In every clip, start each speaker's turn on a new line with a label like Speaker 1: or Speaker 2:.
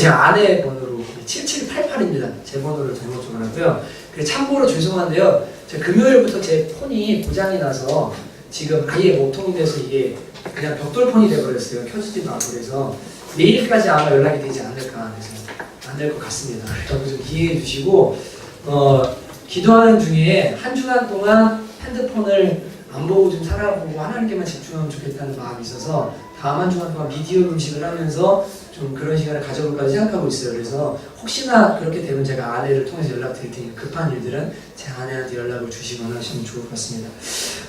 Speaker 1: 제 아내 번호로 7788입니다. 제 번호를 잘못 적어놨고요. 참고로 죄송한데요. 제가 금요일부터 제 폰이 고장이 나서 지금 아예 목통이 돼서 이게 그냥 벽돌폰이 돼버렸어요. 켜지지도 않고. 그래서 내일까지 아마 연락이 되지 않을까. 그래서 안 될 것 같습니다. 그래서 좀 이해해 주시고 기도하는 중에 한 주간 동안 핸드폰을 안 보고 좀 살아보고 하나님께만 집중하면 좋겠다는 마음이 있어서 다음 한 주간 동안 미디어 음식을 하면서 좀 그런 시간을 가져볼까 생각하고 있어요. 그래서 혹시나 그렇게 되면 제가 아내를 통해서 연락드릴 테니까 급한 일들은 제 아내한테 연락을 주시거나 하시면 좋을 것 같습니다.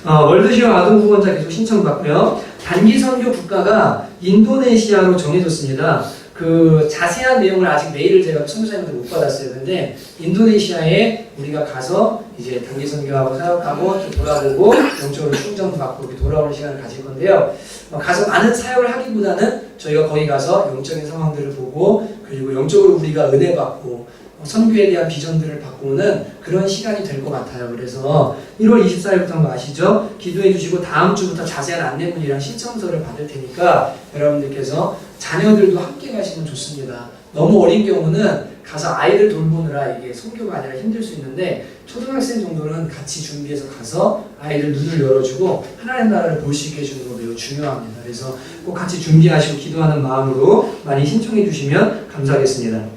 Speaker 1: 월드시어 아동구원자 계속 신청받고요. 단기 선교 국가가 인도네시아로 정해졌습니다. 그 자세한 내용을 아직 메일을 제가 선교사님한테 못 받았어요. 근데 인도네시아에 우리가 가서 이제 단기 선교하고 사역하고 또 돌아보고 영적으로 충전받고 이렇게 돌아오는 시간을 가질 건데요. 가서 많은 사역을 하기보다는 저희가 거기 가서 영적인 상황들을 보고 그리고 영적으로 우리가 은혜 받고 선교에 대한 비전들을 바꾸는 그런 시간이 될 것 같아요. 그래서 1월 24일부터 뭐 아시죠? 기도해 주시고 다음 주부터 자세한 안내문이랑 신청서를 받을 테니까 여러분들께서 자녀들도 함께 가시면 좋습니다. 너무 어린 경우는 가서 아이들 돌보느라 이게 선교가 아니라 힘들 수 있는데 초등학생 정도는 같이 준비해서 가서 아이들 눈을 열어주고 하나님 나라를 볼 수 있게 해주는 거 매우 중요합니다. 그래서 꼭 같이 준비하시고 기도하는 마음으로 많이 신청해 주시면 감사하겠습니다.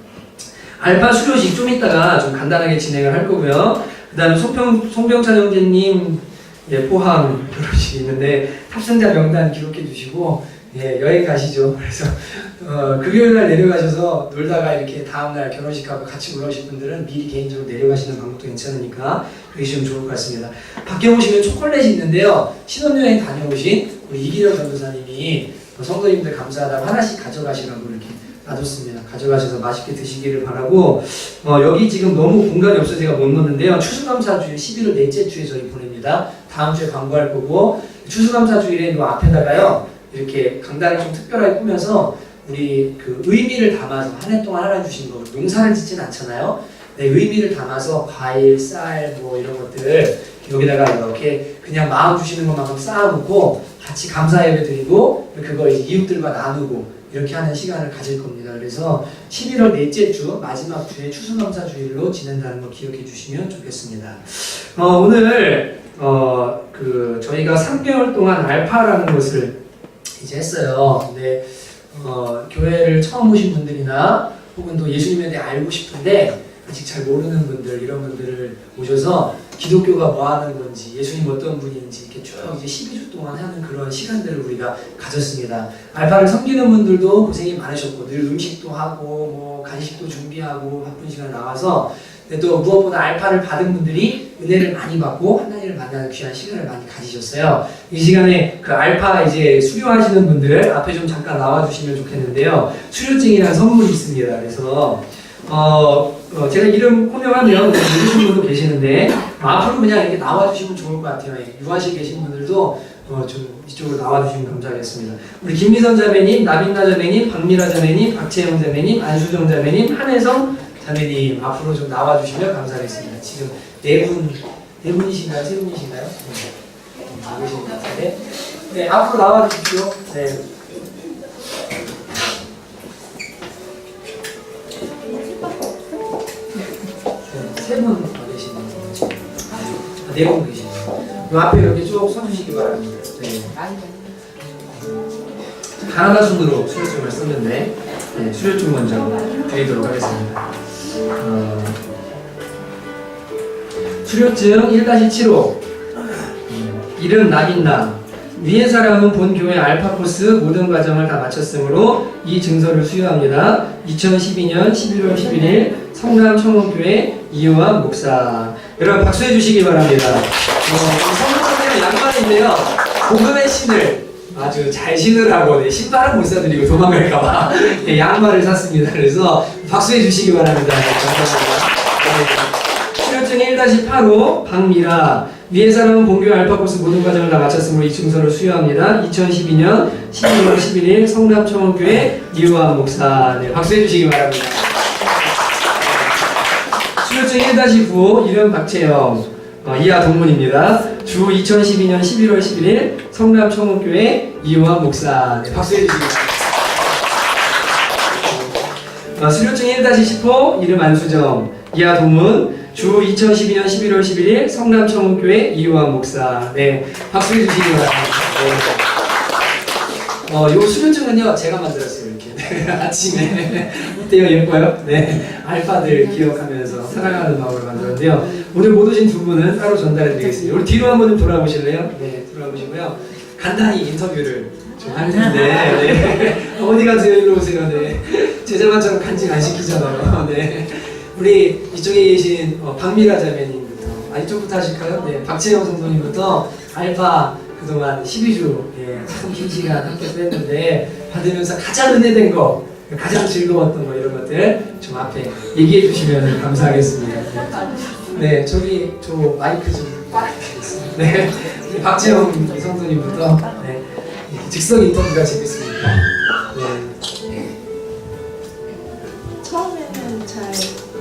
Speaker 1: 알파 수료식 좀 이따가 좀 간단하게 진행을 할 거고요. 그 다음에 송병찬 형제님 포항 결혼식이 있는데 탑승자 명단 기록해 주시고 여행 가시죠. 그래서 금요일날 내려가셔서 놀다가 이렇게 다음날 결혼식하고 같이 올라오실 분들은 미리 개인적으로 내려가시는 방법도 괜찮으니까 그러시면 좋을 것 같습니다. 밖에 보시면 초콜릿이 있는데요. 신혼여행 다녀오신 우리 이기령 전도사님이 성도님들 감사하다고 하나씩 가져가시라고 이렇게 놔뒀습니다. 가져가셔서 맛있게 드시기를 바라고 여기 지금 너무 공간이 없어서 제가 못 넣었는데요. 추수감사주일 11월 넷째 주에 저희 보냅니다. 다음 주에 광고할 거고 추수감사주일에 이 앞에다가요 이렇게 강단을 좀 특별하게 꾸며서 우리 그 의미를 담아서 한 해 동안 하나 주신 거 농사를 짓진 않잖아요. 네, 의미를 담아서 과일, 쌀 뭐 이런 것들 여기다가 이렇게 그냥 마음 주시는 것만큼 쌓아놓고 같이 감사 예배 드리고 그거 이제 이웃들과 나누고 이렇게 하는 시간을 가질 겁니다. 그래서 11월 넷째 주 마지막 주에 추수감사주일로 지낸다는 거 기억해 주시면 좋겠습니다. 오늘 저희가 3개월 동안 알파라는 것을 이제 했어요. 근데 교회를 처음 오신 분들이나 혹은 또 예수님에 대해 알고 싶은데 아직 잘 모르는 분들 이런 분들을 오셔서 기독교가 뭐 하는 건지 예수님 어떤 분인지 이렇게 쭉 이제 12주 동안 하는 그런 시간들을 우리가 가졌습니다. 알파를 섬기는 분들도 고생이 많으셨고 늘 음식도 하고 뭐 간식도 준비하고 바쁜 시간 나와서 또 무엇보다 알파를 받은 분들이 은혜를 많이 받고 하나님을 만나는 귀한 시간을 많이 가지셨어요. 이 시간에 그 알파 이제 수료하시는 분들 앞에 좀 잠깐 나와주시면 좋겠는데요. 수료증이라는 선물이 있습니다. 그래서 제가 이름 호명하면 모르시는 분도 계시는데 앞으로 그냥 이렇게 나와주시면 좋을 것 같아요. 유아실 계신 분들도 좀 이쪽으로 나와주시면 감사하겠습니다. 우리 김미선 자매님, 나빈나 자매님, 박미라 자매님, 박채영 자매님, 안수정 자매님, 한혜성 자매님 앞으로 좀 나와주시면 감사하겠습니다. 지금 네 분이신가요? 세 분이신가요? 네. 네, 앞으로 나와주십시오. 네. 세 분 계시는 거죠? 네 분 계시는 거. 앞에 이렇게 쭉 서주시기 바랍니다. 네. 가나다 순으로 수료증을 썼는데 수료증 먼저 드리도록 하겠습니다. 수료증 1-7호 이름 나긴나 위의 사람은 본 교회 알파코스 모든 과정을 다 마쳤으므로 이 증서를 수여합니다. 2012년 11월 11일 성남 청원교회 이효환 목사. 여러분 박수해 주시기 바랍니다. 성남교회 양반인데요. 복음의 신을 아주 잘 신으라고 신발은 못 사드리고 도망갈까봐 양말을 샀습니다. 그래서 박수해 주시기 바랍니다. 감사합니다. 수료증 1-8호 박미라 위의 사람은 본교회 알파코스 모든 과정을 다 마쳤으므로 이 증서를 수여합니다. 2012년 12월 11일 성남청원교회 이효환 목사. 네, 박수해 주시기 바랍니다. 수료증 1-9호 이름 박채영 이하 동문입니다. 주 2012년 11월 11일 성남청원교회 이효환 목사. 네, 박수해 주시기 바랍니다. 수료증 1-10호 이름 안수정, 이하 도문, 주 2012년 11월 11일 성남청운교회 이유환 목사. 네, 박수 해주시기 바랍니다. 요 수료증은요 제가 만들었어요. 이렇게 아침에 어때요? 예뻐요? 네, 알파들 기억하면서 사랑하는 마음을 만들었는데요. 오늘 못 오신 두 분은 따로 전달해드리겠습니다. 우리 뒤로 한번 좀 돌아보실래요? 네, 돌아보시고요. 간단히 인터뷰를 좀 할 텐데, 네. 어디 가세요? 일로 오세요. 네, 제자만처럼 간직 안 시키잖아요. 네, 우리 이쪽에 계신 박미라 자매님부터, 이쪽부터 하실까요? 네, 박재영 성도님부터 알파 그동안 12주 참 긴 시간 함께 했는데 받으면서 가장 은혜된 거, 가장 즐거웠던 거 이런 것들 좀 앞에 얘기해 주시면 감사하겠습니다. 네, 저기 저 마이크 좀 드리겠습니다. 네, 우리 박재영 성도님부터 네, 즉석 인터뷰가 재밌습니다. 네.
Speaker 2: 처음에는 잘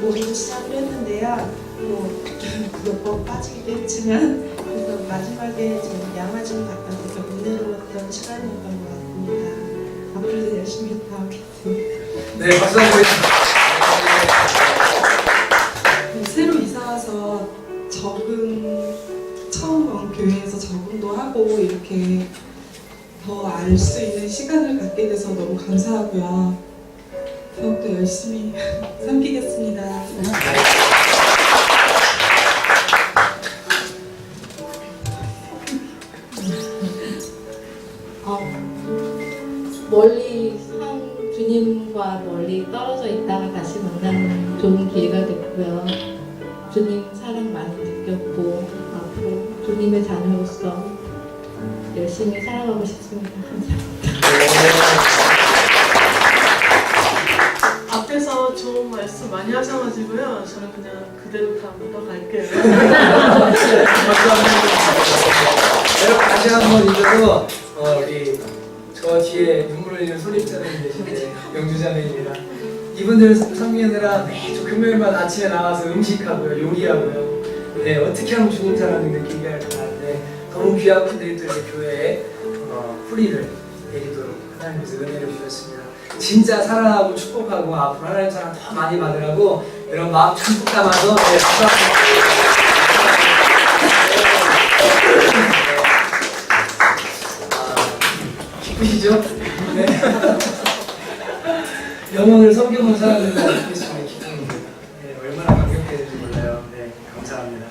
Speaker 2: 모르고 시작을 했는데요. 몇 번 빠지기도 했지만 그래서 마지막에 좀 양아좀 갔던 좀 은혜로웠던 시간이었던 것 같습니다. 앞으로도 열심히 나오겠습니다.
Speaker 1: 네, 박수 한번 해주세요.
Speaker 2: 새로 이사 와서 처음 온 교회에서 적응도 하고 이렇게 더 알 수 있는 시간을 갖게 돼서 너무 감사하고요. 더욱더 열심히 섬기겠습니다.
Speaker 3: 멀리 한 주님과 멀리 떨어져 있다가 다시 만나는 좋은 기회가 됐고요. 주님 사랑 많이 느꼈고 앞으로 주님의 자녀로서 열심히 살아가고 싶습니다. 감사합니다.
Speaker 4: 앞에서 좋은 말씀 많이 하셔가지고요. 저는 그냥 그대로 다 묻어갈게요.
Speaker 1: 여러분 다시 한번 인사로 우리 저 뒤에 눈물 흘리는 소립자매님 계신데 영주자매님이랑 이분들 섬기느라 매주 금요일마다 아침에 나와서 음식하고요, 요리하고요. 네, 어떻게 하면 주님 사랑을 느끼게 할까. 네, 너무 귀한 분들이 또 이렇게 교회에 뿌리를 내리도록 하나님께서 은혜를 주셨습니다. 진짜 사랑하고 축복하고 앞으로 하나님 사랑 더 많이 받으라고 여러분 마음 듬뿍 담아서 네, 기쁘시죠? 네. 영혼을 섬겨본 사람들과 함께 있으면 기쁩니다. 네, 얼마나 감격되는지 몰라요. 네, 감사합니다.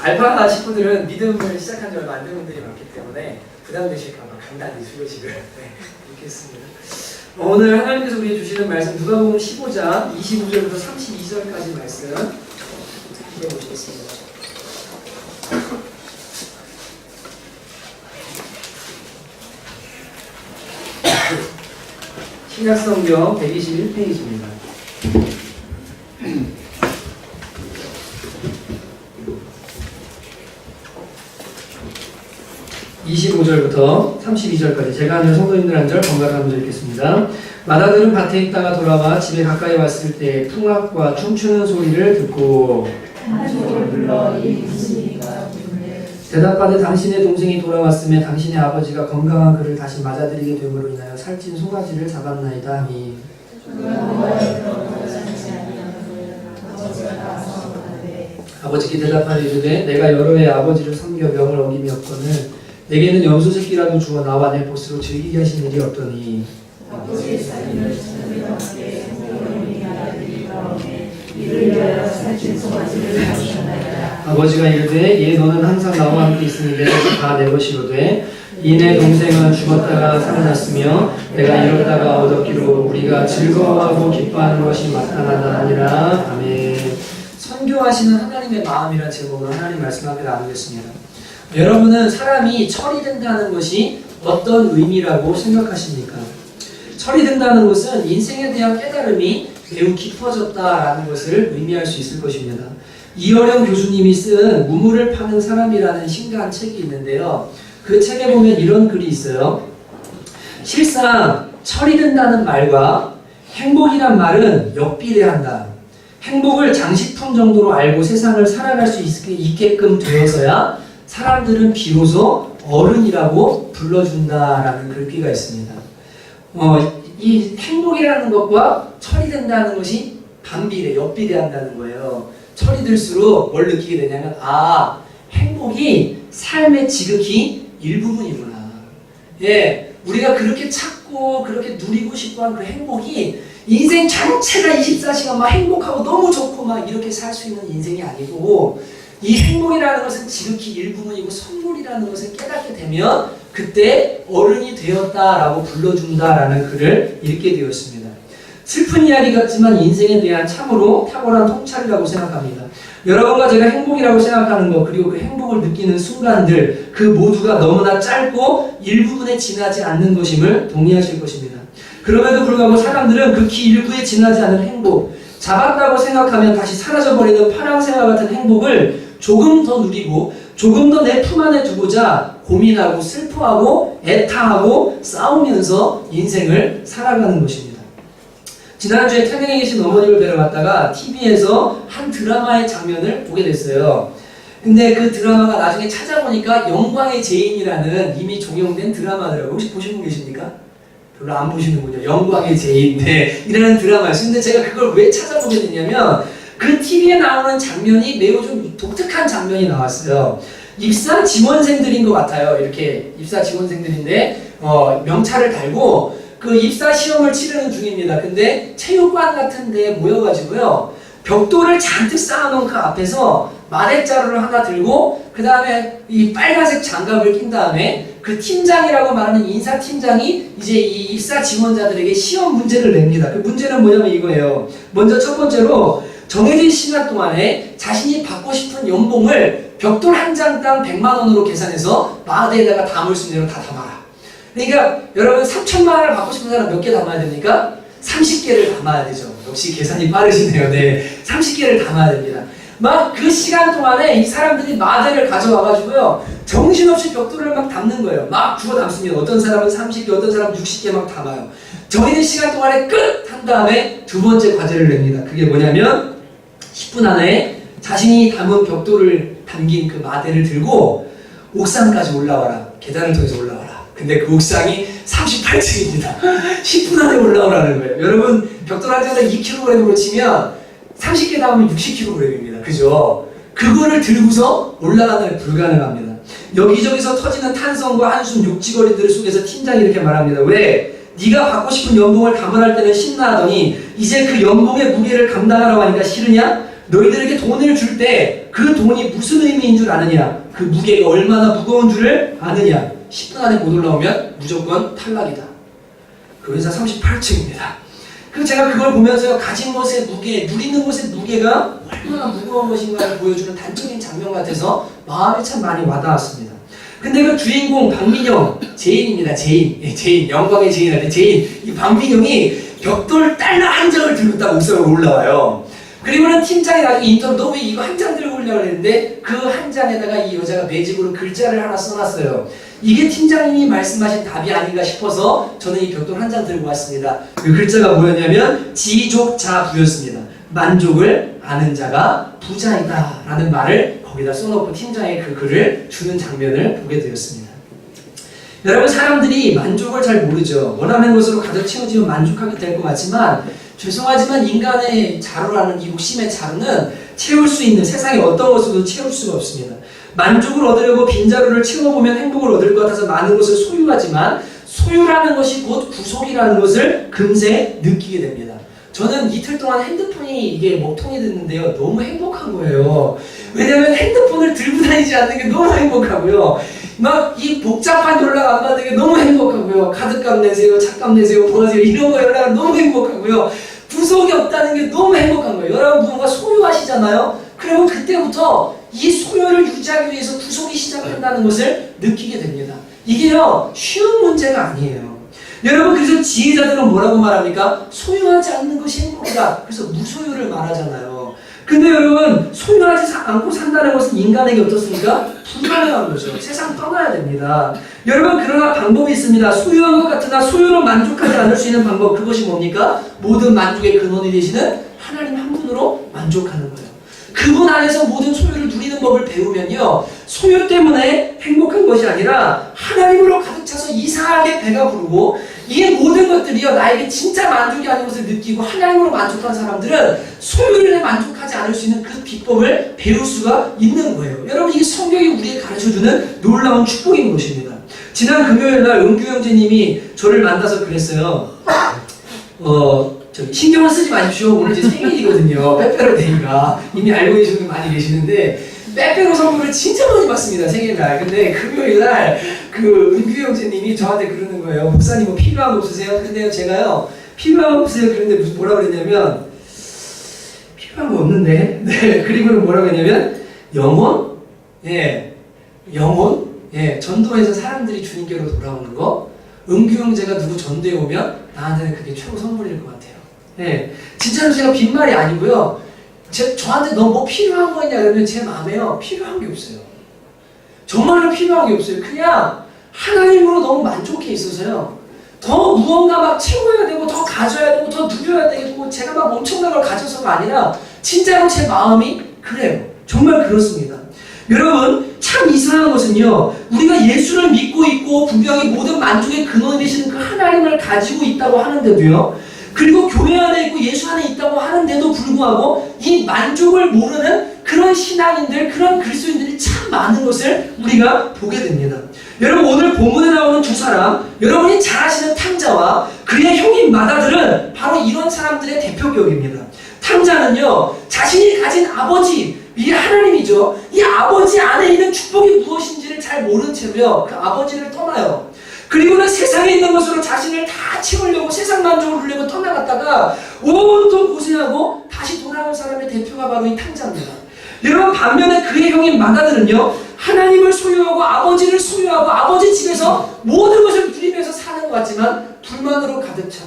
Speaker 1: 알파 식구들은 믿음을 시작한 지 얼마 안 된 분들이 많기 때문에 부담되실까봐 간단히 수료식을 이렇게 했습니다. 오늘 하나님께서 우리에게 주시는 말씀 누가복음 15장 25절부터 32절까지 말씀 읽어보시겠습니다. 신약성경 121페이지입니다. 25절부터 32절까지 제가 하는 성도님들 한 절 번갈아 먼저 읽겠습니다. 마다들은 밭에 있다가 돌아와 집에 가까이 왔을 때 풍악과 춤추는 소리를 듣고 대답하되 당신의 동생이 돌아왔으며 당신의 아버지가 건강한 그를 다시 맞아들이게 됨으로 인하여 살찐 송아지를 잡았나이다 하니 아버지께 대답하여 이르되 내가 여러 해 아버지를 섬겨 명을 어김이 없거늘 내게는 염소 새끼라도 주어 나와 내 보스로 즐기게 하신 일이 없더니 아버지가 이르되 얘 너는 항상 나와 함께 있으니 내 것이 다 내 것이로되 이 내 동생은 죽었다가 살아났으며 내가 잃었다가 얻었기로 우리가 즐거워하고 기뻐하는 것이 마땅하다 하니라. 아멘. 선교하시는 하나님의 마음이라는 제목으로 하나님 말씀 함께 나누겠습니다. 여러분은 사람이 처리된다는 것이 어떤 의미라고 생각하십니까? 처리된다는 것은 인생에 대한 깨달음이 매우 깊어졌다라는 것을 의미할 수 있을 것입니다. 이어령 교수님이 쓴 무물을 파는 사람이라는 신간 책이 있는데요. 그 책에 보면 이런 글이 있어요. 실상 처리된다는 말과 행복이란 말은 역비례한다. 행복을 장식품 정도로 알고 세상을 살아갈 수 있게끔 되어서야 사람들은 비로소 어른이라고 불러준다라는 글귀가 있습니다. 이 행복이라는 것과 철이 든다는 것이 반비례, 역비례한다는 거예요. 철이 들수록 뭘 느끼게 되냐면 행복이 삶의 지극히 일부분이구나. 예, 우리가 그렇게 찾고 그렇게 누리고 싶어하는 그 행복이 인생 전체가 24시간 막 행복하고 너무 좋고 막 이렇게 살 수 있는 인생이 아니고 이 행복이라는 것은 지극히 일부분이고 선물이라는 것을 깨닫게 되면 그때 어른이 되었다라고 불러준다라는 글을 읽게 되었습니다. 슬픈 이야기 같지만 인생에 대한 참으로 탁월한 통찰이라고 생각합니다. 여러분과 제가 행복이라고 생각하는 것 그리고 그 행복을 느끼는 순간들 그 모두가 너무나 짧고 일부분에 지나지 않는 것임을 동의하실 것입니다. 그럼에도 불구하고 사람들은 극히 일부에 지나지 않은 행복, 잡았다고 생각하면 다시 사라져버리는 파랑새와 같은 행복을 조금 더 누리고 조금 더 내 품 안에 두고자 고민하고 슬퍼하고 애타하고 싸우면서 인생을 살아가는 것입니다. 지난주에 태릉에 계신 어머님을 뵈러 갔다가 TV에서 한 드라마의 장면을 보게 됐어요. 근데 그 드라마가 나중에 찾아보니까 영광의 제인이라는 이미 종영된 드라마더라고요. 혹시 보신 분 계십니까? 별로 안 보시는군요. 영광의 제인. 네, 이라는 드라마였어요. 근데 제가 그걸 왜 찾아보게 됐냐면 그 TV에 나오는 장면이 매우 좀 독특한 장면이 나왔어요. 입사 지원생들인 것 같아요. 이렇게 입사 지원생들인데 명찰을 달고 그 입사 시험을 치르는 중입니다. 근데 체육관 같은 데 모여가지고요. 벽돌을 잔뜩 쌓아놓은 그 앞에서 마대자루를 하나 들고 그 다음에 이 빨간색 장갑을 낀 다음에 그 팀장이라고 말하는 인사팀장이 이제 이 입사 지원자들에게 시험 문제를 냅니다. 그 문제는 뭐냐면 이거예요. 먼저 첫 번째로 정해진 시간 동안에 자신이 받고 싶은 연봉을 벽돌 한 장당 100만 원으로 계산해서 마대에다가 담을 수 있는 대로 다 담아라. 그러니까 여러분 3천만 원을 받고 싶은 사람 몇 개 담아야 됩니까? 30개를 담아야 되죠. 역시 계산이 빠르시네요. 네, 30개를 담아야 됩니다. 막 그 시간 동안에 이 사람들이 마대를 가져와가지고요. 정신없이 벽돌을 막 담는 거예요. 막 주워 담습니다. 어떤 사람은 30개, 어떤 사람은 60개 막 담아요. 정해진 시간 동안에 끝! 한 다음에 두 번째 과제를 냅니다. 그게 뭐냐면 10분 안에 자신이 담은 벽돌을 담긴 그 마대를 들고 옥상까지 올라와라. 계단을 통해서 올라와라. 근데 그 옥상이 38층입니다. 10분 안에 올라오라는 거예요. 여러분 벽돌 한 장당 2kg으로 치면 30개 담으면 60kg입니다. 그죠? 그거를 들고서 올라가는 게 불가능합니다. 여기저기서 터지는 탄성과 한숨 욕지거리들 속에서 팀장이 이렇게 말합니다. 왜? 네가 받고 싶은 연봉을 감안할 때는 신나하더니 이제 그 연봉의 무게를 감당하라고 하니까 싫으냐? 너희들에게 돈을 줄 때 그 돈이 무슨 의미인 줄 아느냐? 그 무게가 얼마나 무거운 줄을 아느냐? 10분 안에 못 올라오면 무조건 탈락이다. 그 회사 38층입니다. 그래서 제가 그걸 보면서 가진 것의 무게, 누리는 것의 무게가 얼마나 무거운 것인가를 보여주는 단적인 장면 같아서 마음이 참 많이 와닿았습니다. 근데 그 주인공 박민영, 제인입니다. 제인. 예, 제인. 영광의 제인한테 제인. 이 박민영이 벽돌 달러 한 장을 들고 딱 옥상으로 올라와요. 그리고는 팀장이 나중에 인터뷰 너 왜 이거 한 장 들고 오려고 그랬는데 그 한 장에다가 이 여자가 매직으로 글자를 하나 써놨어요. 이게 팀장님이 말씀하신 답이 아닌가 싶어서 저는 이 벽돌 한 장 들고 왔습니다. 그 글자가 뭐였냐면 지족자부였습니다. 만족을 아는 자가 부자이다 라는 말을 거기다 써놓고 팀장의 그 글을 주는 장면을 보게 되었습니다. 여러분 사람들이 만족을 잘 모르죠. 원하는 것으로 가득 채워지면 만족하게 될 것 같지만 죄송하지만 인간의 자루라는 이 욕심의 자루는 채울 수 있는 세상의 어떤 것으로도 채울 수가 없습니다. 만족을 얻으려고 빈자루를 채워보면 행복을 얻을 것 같아서 많은 것을 소유하지만 소유라는 것이 곧 구속이라는 것을 금세 느끼게 됩니다. 저는 이틀 동안 핸드폰이 이게 먹통이 됐는데요. 너무 행복한 거예요. 왜냐면 핸드폰을 들고 다니지 않는 게 너무 행복하고요. 막 이 복잡한 연락 안 받는 게 너무 행복하고요. 카드값 내세요, 차값 내세요, 뭐 하세요 이런 거 연락은 너무 행복하고요. 구속이 없다는 게 너무 행복한 거예요. 여러분 누군가 소유하시잖아요. 그러면 그때부터 이 소유를 유지하기 위해서 구속이 시작한다는 것을 느끼게 됩니다. 이게요 쉬운 문제가 아니에요. 여러분 그래서 지혜자들은 뭐라고 말합니까? 소유하지 않는 것이 행복이다. 그래서 무소유를 말하잖아요. 근데 여러분 소유하지 않고 산다는 것은 인간에게 어떻습니까? 불가능한 거죠. 세상 떠나야 됩니다. 여러분 그러나 방법이 있습니다. 소유한 것 같으나 소유로 만족하지 않을 수 있는 방법 그것이 뭡니까? 모든 만족의 근원이 되시는 하나님 한 분으로 만족하는 거예요. 그분 안에서 모든 소유를 누리는 법을 배우면요 소유 때문에 행복한 것이 아니라 하나님으로 가득 차서 이상하게 배가 부르고 이 모든 것들이요 나에게 진짜 만족이 아닌 것을 느끼고 하나님으로 만족한 사람들은 소유에 만족하지 않을 수 있는 그 비법을 배울 수가 있는 거예요. 여러분 이게 성경이 우리에게 가르쳐주는 놀라운 축복인 것입니다. 지난 금요일날 은규 형제님이 저를 만나서 그랬어요. 신경을 쓰지 마십시오. 오늘 제 생일이거든요. 빼빼로 데이가. 이미 알고 계시는 분 많이 계시는데 빼빼로 선물을 진짜 많이 받습니다. 생일날. 근데 금요일날 그 은규 형제님이 저한테 그러는 거예요. 목사님 뭐 필요한 거 없으세요? 근데요 제가요 필요한 거 없으세요? 그런데 무슨 뭐라 그랬냐면 필요한 거 없는데 네 그리고는 뭐라고 했냐면 영혼? 예 영혼? 예 전도에서 사람들이 주님께로 돌아오는 거 은규 형제가 누구 전도에 오면 나한테는 그게 최고 선물일 것 같아요. 네, 진짜로 제가 빈말이 아니고요. 저한테 너 뭐 필요한 거 있냐 그러면 제 마음에요. 필요한 게 없어요. 정말로 필요한 게 없어요. 그냥 하나님으로 너무 만족해 있어서요. 더 무언가 막 채워야 되고 더 가져야 되고 더 누려야 되고 제가 막 엄청난 걸 가져서가 아니라 진짜로 제 마음이 그래요. 정말 그렇습니다. 여러분 참 이상한 것은요. 우리가 예수를 믿고 있고 분명히 모든 만족의 근원이 되시는 그 하나님을 가지고 있다고 하는데도요. 그리고 교회 안에 있고 예수 안에 있다고 하는데도 불구하고 이 만족을 모르는 그런 신앙인들, 그런 그리스도인들이 참 많은 것을 우리가 보게 됩니다. 여러분 오늘 본문에 나오는 두 사람, 여러분이 잘 아시는 탕자와 그의 형인 마다들은 바로 이런 사람들의 대표격입니다. 탕자는요, 자신이 가진 아버지, 이 하나님이죠. 이 아버지 안에 있는 축복이 무엇인지를 잘 모른 채로요, 그 아버지를 떠나요. 그리고는 세상에 있는 것으로 자신을 다 채우려고 세상 만족을 누리려고 떠나갔다가 온통 고생하고 다시 돌아온 사람의 대표가 바로 이 탕자입니다. 여러분 반면에 그의 형인 마다들은요 하나님을 소유하고 아버지를 소유하고 아버지 집에서 모든 것을 누리면서 사는 것 같지만 불만으로 가득 찬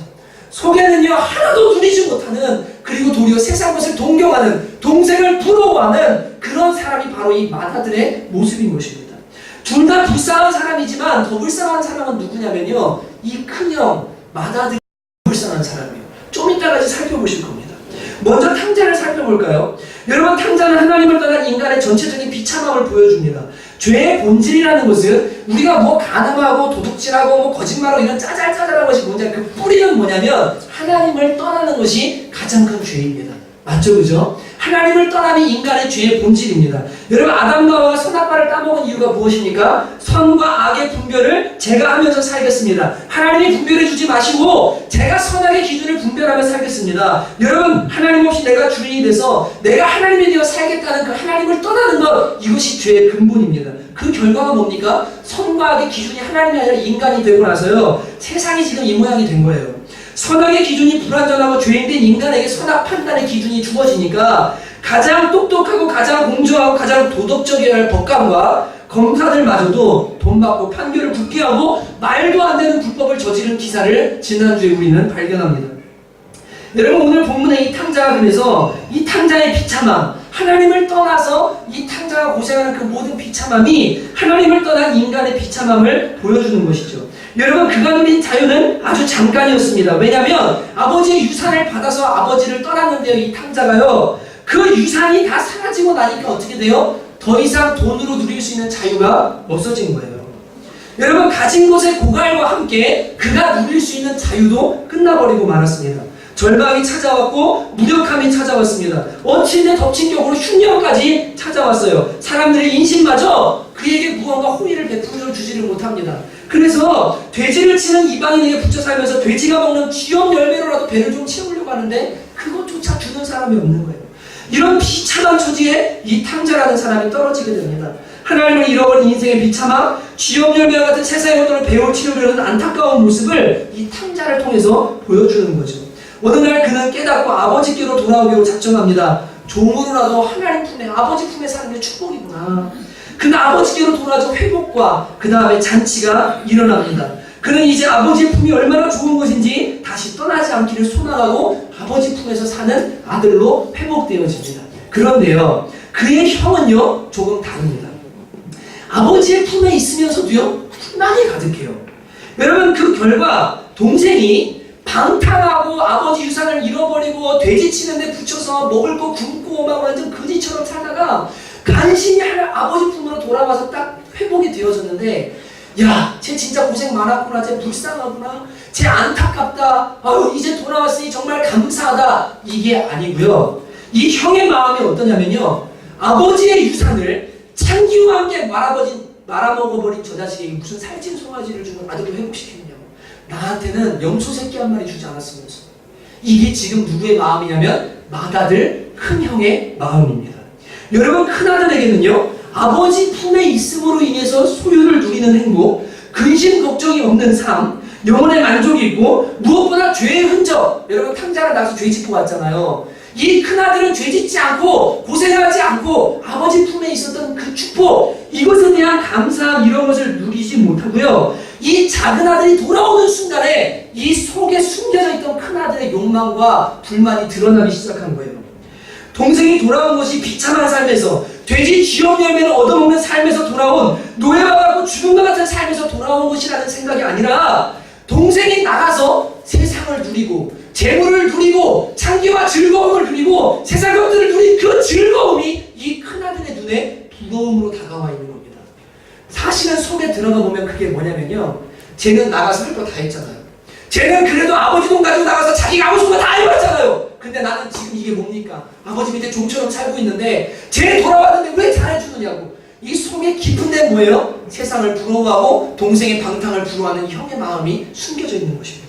Speaker 1: 속에는요 하나도 누리지 못하는 그리고 도리어 세상 것을 동경하는 동생을 부러워하는 그런 사람이 바로 이 마다들의 모습인 것입니다. 둘 다 불쌍한 사람이지만 더 불쌍한 사람은 누구냐면요 이 큰형 마다들이 불쌍한 사람이에요. 좀 이따까지 살펴보실 겁니다. 먼저 탕자를 살펴볼까요? 여러분 탕자는 하나님을 떠난 인간의 전체적인 비참함을 보여줍니다. 죄의 본질이라는 것은 우리가 뭐 간음하고 도둑질하고 뭐 거짓말하고 이런 짜잘짜잘한 것이 뭐냐 그 뿌리는 뭐냐면 하나님을 떠나는 것이 가장 큰 죄입니다. 맞죠 그죠? 하나님을 떠남이 인간의 죄의 본질입니다. 여러분 아담과 하와가 선악과를 따먹은 이유가 무엇입니까? 선과 악의 분별을 제가 하면서 살겠습니다. 하나님이 분별해 주지 마시고 제가 선악의 기준을 분별하며 살겠습니다. 여러분 하나님 없이 내가 주인이 돼서 내가 하나님이 되어 살겠다는 그 하나님을 떠나는 것 이것이 죄의 근본입니다. 그 결과가 뭡니까? 선과 악의 기준이 하나님이 아니라 인간이 되고 나서요 세상이 지금 이 모양이 된 거예요. 선악의 기준이 불완전하고 죄인된 인간에게 선악 판단의 기준이 주어지니까 가장 똑똑하고 가장 공정하고 가장 도덕적이어야 할 법관과 검사들마저도 돈 받고 판결을 붙게 하고 말도 안 되는 불법을 저지른 기사를 지난주에 우리는 발견합니다. 여러분 오늘 본문의 이 탕자가 그래서 이 탕자의 비참함 하나님을 떠나서 이 탕자가 고생하는 그 모든 비참함이 하나님을 떠난 인간의 비참함을 보여주는 것이죠. 여러분 그가 누린 자유는 아주 잠깐이었습니다. 왜냐하면 아버지의 유산을 받아서 아버지를 떠났는데요. 이 탕자가요. 그 유산이 다 사라지고 나니까 어떻게 돼요? 더 이상 돈으로 누릴 수 있는 자유가 없어진 거예요. 여러분 가진 것의 고갈과 함께 그가 누릴 수 있는 자유도 끝나버리고 말았습니다. 절망이 찾아왔고 무력함이 찾아왔습니다. 엎친 데 덮친 격으로 흉년까지 찾아왔어요. 사람들의 인심마저 그에게 무언가 호의를 베풀어 주지를 못합니다. 그래서 돼지를 치는 이방인에게 붙여 살면서 돼지가 먹는 쥐염 열매로라도 배를 좀 채우려고 하는데 그것조차 주는 사람이 없는 거예요. 이런 비참한 처지에 이 탕자라는 사람이 떨어지게 됩니다. 하나님을 잃어버린 인생의 비참함, 쥐염 열매와 같은 세상의 것들을 배워치려는 안타까운 모습을 이 탕자를 통해서 보여주는 거죠. 어느 날 그는 깨닫고 아버지께로 돌아오기로 작정합니다. 종으로라도 하나님 품에 아버지 품에 사는 게 축복이구나. 그는 아버지께로 돌아와서 회복과 그 다음에 잔치가 일어납니다. 그는 이제 아버지의 품이 얼마나 좋은 것인지 다시 떠나지 않기를 소망하고 아버지 품에서 사는 아들로 회복되어집니다. 그런데요 그의 형은요 조금 다릅니다. 아버지의 품에 있으면서도요 불만이 가득해요. 여러분 그 결과 동생이 방탕하고 아버지 유산을 잃어버리고 돼지 치는데 붙여서 먹을 거 굶고 막 완전 거지처럼 살다가 간신히 아버지 품으로 돌아와서 딱 회복이 되어졌는데 야, 쟤 진짜 고생 많았구나, 쟤 불쌍하구나, 제 안타깝다, 아유 이제 돌아왔으니 정말 감사하다, 이게 아니고요. 이 형의 마음이 어떠냐면요, 아버지의 유산을 창기와 함께 말아먹어버린 저 자식에게 무슨 살찐 송아지를 주면 아들도 회복시키느냐고, 나한테는 염소 새끼 한 마리 주지 않았으면서. 이게 지금 누구의 마음이냐면 맏아들 큰형의 마음입니다. 여러분, 큰아들에게는요, 아버지 품에 있음으로 인해서 소유를 누리는 행복, 근심 걱정이 없는 삶, 영혼의 만족이 있고, 무엇보다 죄의 흔적, 여러분 탕자를 낳아서 죄 짓고 왔잖아요. 이 큰아들은 죄 짓지 않고 고생하지 않고 아버지 품에 있었던 그 축복, 이것에 대한 감사함, 이런 것을 누리지 못하고요, 이 작은 아들이 돌아오는 순간에 이 속에 숨겨져 있던 큰아들의 욕망과 불만이 드러나기 시작한 거예요. 동생이 돌아온 것이 비참한 삶에서, 돼지 쥐업 열매를 얻어먹는 삶에서 돌아온, 노예와 같고 죽음과 같은 삶에서 돌아온 것이라는 생각이 아니라, 동생이 나가서 세상을 누리고 재물을 누리고 창기와 즐거움을 누리고 세상 것들을 누린 그 즐거움이 이 큰아들의 눈에 부러움으로 다가와 있는 겁니다. 사실은 속에 들어가 보면 그게 뭐냐면요, 쟤는 나가서 할 거 다 했잖아요. 쟤는 그래도 아버지 돈 가지고 나가서 자기가 하고 싶은 거 다 해봤잖아요. 근데 나는 지금 이게 뭡니까? 아버지 밑에 종처럼 살고 있는데 쟤 돌아왔는데 왜 잘해주느냐고. 이 속에 깊은 데 뭐예요? 세상을 부러워하고 동생의 방탕을 부러워하는 형의 마음이 숨겨져 있는 것입니다.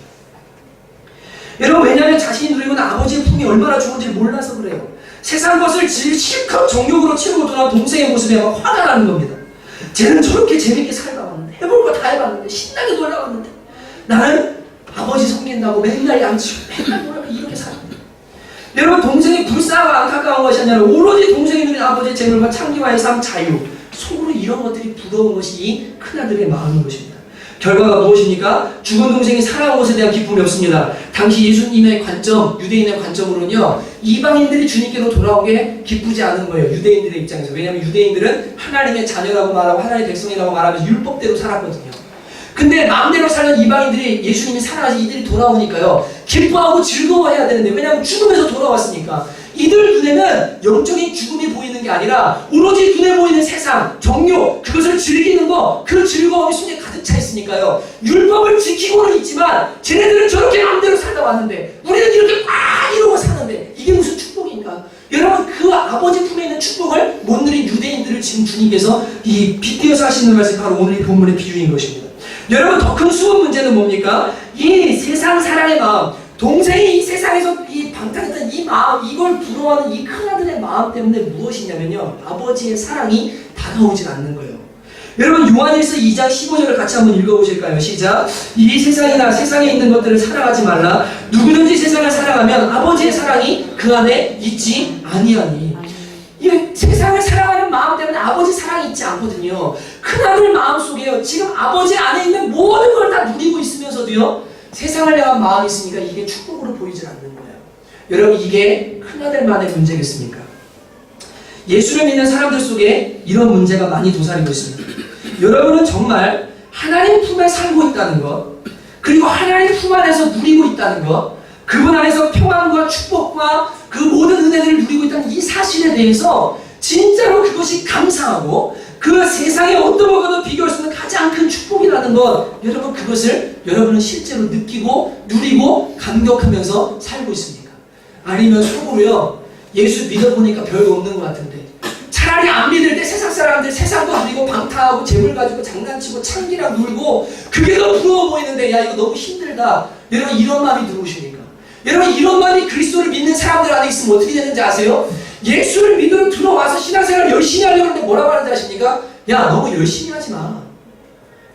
Speaker 1: 여러분, 왜냐하면 자신이 누리고 있는 아버지의 품이 얼마나 좋은지를 몰라서 그래요. 세상 것을 실컷 정욕으로 채우고 돌아온 동생의 모습에 막 화가 나는 겁니다. 쟤는 저렇게 재밌게 살다 왔는데, 해볼 거 다 해봤는데, 신나게 놀다 왔는데, 나는 아버지 섬긴다고 맨날 양치고 맨날 놀고 이렇게 살았는데. 여러분, 동생이 불쌍하고 안타까운 것이 아니라 오로지 동생이 누린 아버지의 재물과 창기와의 삶, 자유, 속으로 이런 것들이 부러운 것이 이 큰아들의 마음인 것입니다. 결과가 무엇입니까? 죽은 동생이 살아온 것에 대한 기쁨이 없습니다. 당시 예수님의 관점, 유대인의 관점으로는요, 이방인들이 주님께로 돌아온 게 기쁘지 않은 거예요. 유대인들의 입장에서. 왜냐하면 유대인들은 하나님의 자녀라고 말하고 하나님의 백성이라고 말하면서 율법대로 살았거든요. 근데 마음대로 살던 이방인들이 예수님이 살아가서 이들이 돌아오니까요, 기뻐하고 즐거워해야 되는데, 왜냐하면 죽음에서 돌아왔으니까. 이들 눈에는 영적인 죽음이 보이는 게 아니라 오로지 눈에 보이는 세상, 정욕, 그것을 즐기는 거, 그 즐거움이 속에 가득 차 있으니까요, 율법을 지키고는 있지만 쟤네들은 저렇게 마음대로 살다 왔는데 우리는 이렇게 꽉 이러고 사는데 이게 무슨 축복인가? 여러분, 그 아버지 품에 있는 축복을 못 누린 유대인들을 지금 주님께서 이 빗대어서 하시는 말씀이 바로 오늘 이 본문의 비유인 것입니다. 여러분, 더 큰 수업 문제는 뭡니까? 이 세상 사랑의 마음, 동생이 이 세상에서 이 방탕했던 이 마음, 이걸 부러워하는 이 큰아들의 마음 때문에 무엇이냐면요, 아버지의 사랑이 다가오질 않는 거예요. 여러분, 요한일서 2장 15절을 같이 한번 읽어보실까요? 시작. 이 세상이나 세상에 있는 것들을 사랑하지 말라. 누구든지 세상을 사랑하면 아버지의 사랑이 그 안에 있지 아니하니. 이 세상을 사랑하는 마음 때문에 아버지 사랑이 있지 않거든요. 큰아들 마음속에요, 지금 아버지 안에 있는 모든 걸 다 누리고 있으면서도요, 세상을 향한 마음이 있으니까 이게 축복으로 보이질 않는 거예요. 여러분, 이게 큰아들만의 문제겠습니까? 예수를 믿는 사람들 속에 이런 문제가 많이 도사리고 있습니다. 여러분은 정말 하나님 품에 살고 있다는 것, 그리고 하나님 품 안에서 누리고 있다는 것, 그분 안에서 평안과 축복과 그 모든 은혜들을 누리고 있다는 이 사실에 대해서 진짜로 그것이 감사하고, 그 세상에 어떤 것과도 비교할 수 있는 가장 큰 축복이라는 것, 여러분, 그것을 여러분은 실제로 느끼고 누리고 감격하면서 살고 있습니까? 아니면 속으로요, 예수 믿어보니까 별거 없는 것 같은데, 차라리 안 믿을 때 세상 사람들 세상도 누리고 방탕하고 재물 가지고 장난치고 창기랑 놀고 그게 더 부러워 보이는데, 야 이거 너무 힘들다, 여러분, 이런 마음이 들어오십니까? 여러분, 이런 마음이 그리스도를 믿는 사람들 안에 있으면 어떻게 되는지 아세요? 예수를 믿으러 들어와서 신앙생활 열심히 하려고 하는데 뭐라고 하는지 아십니까? 야, 너무 열심히 하지 마.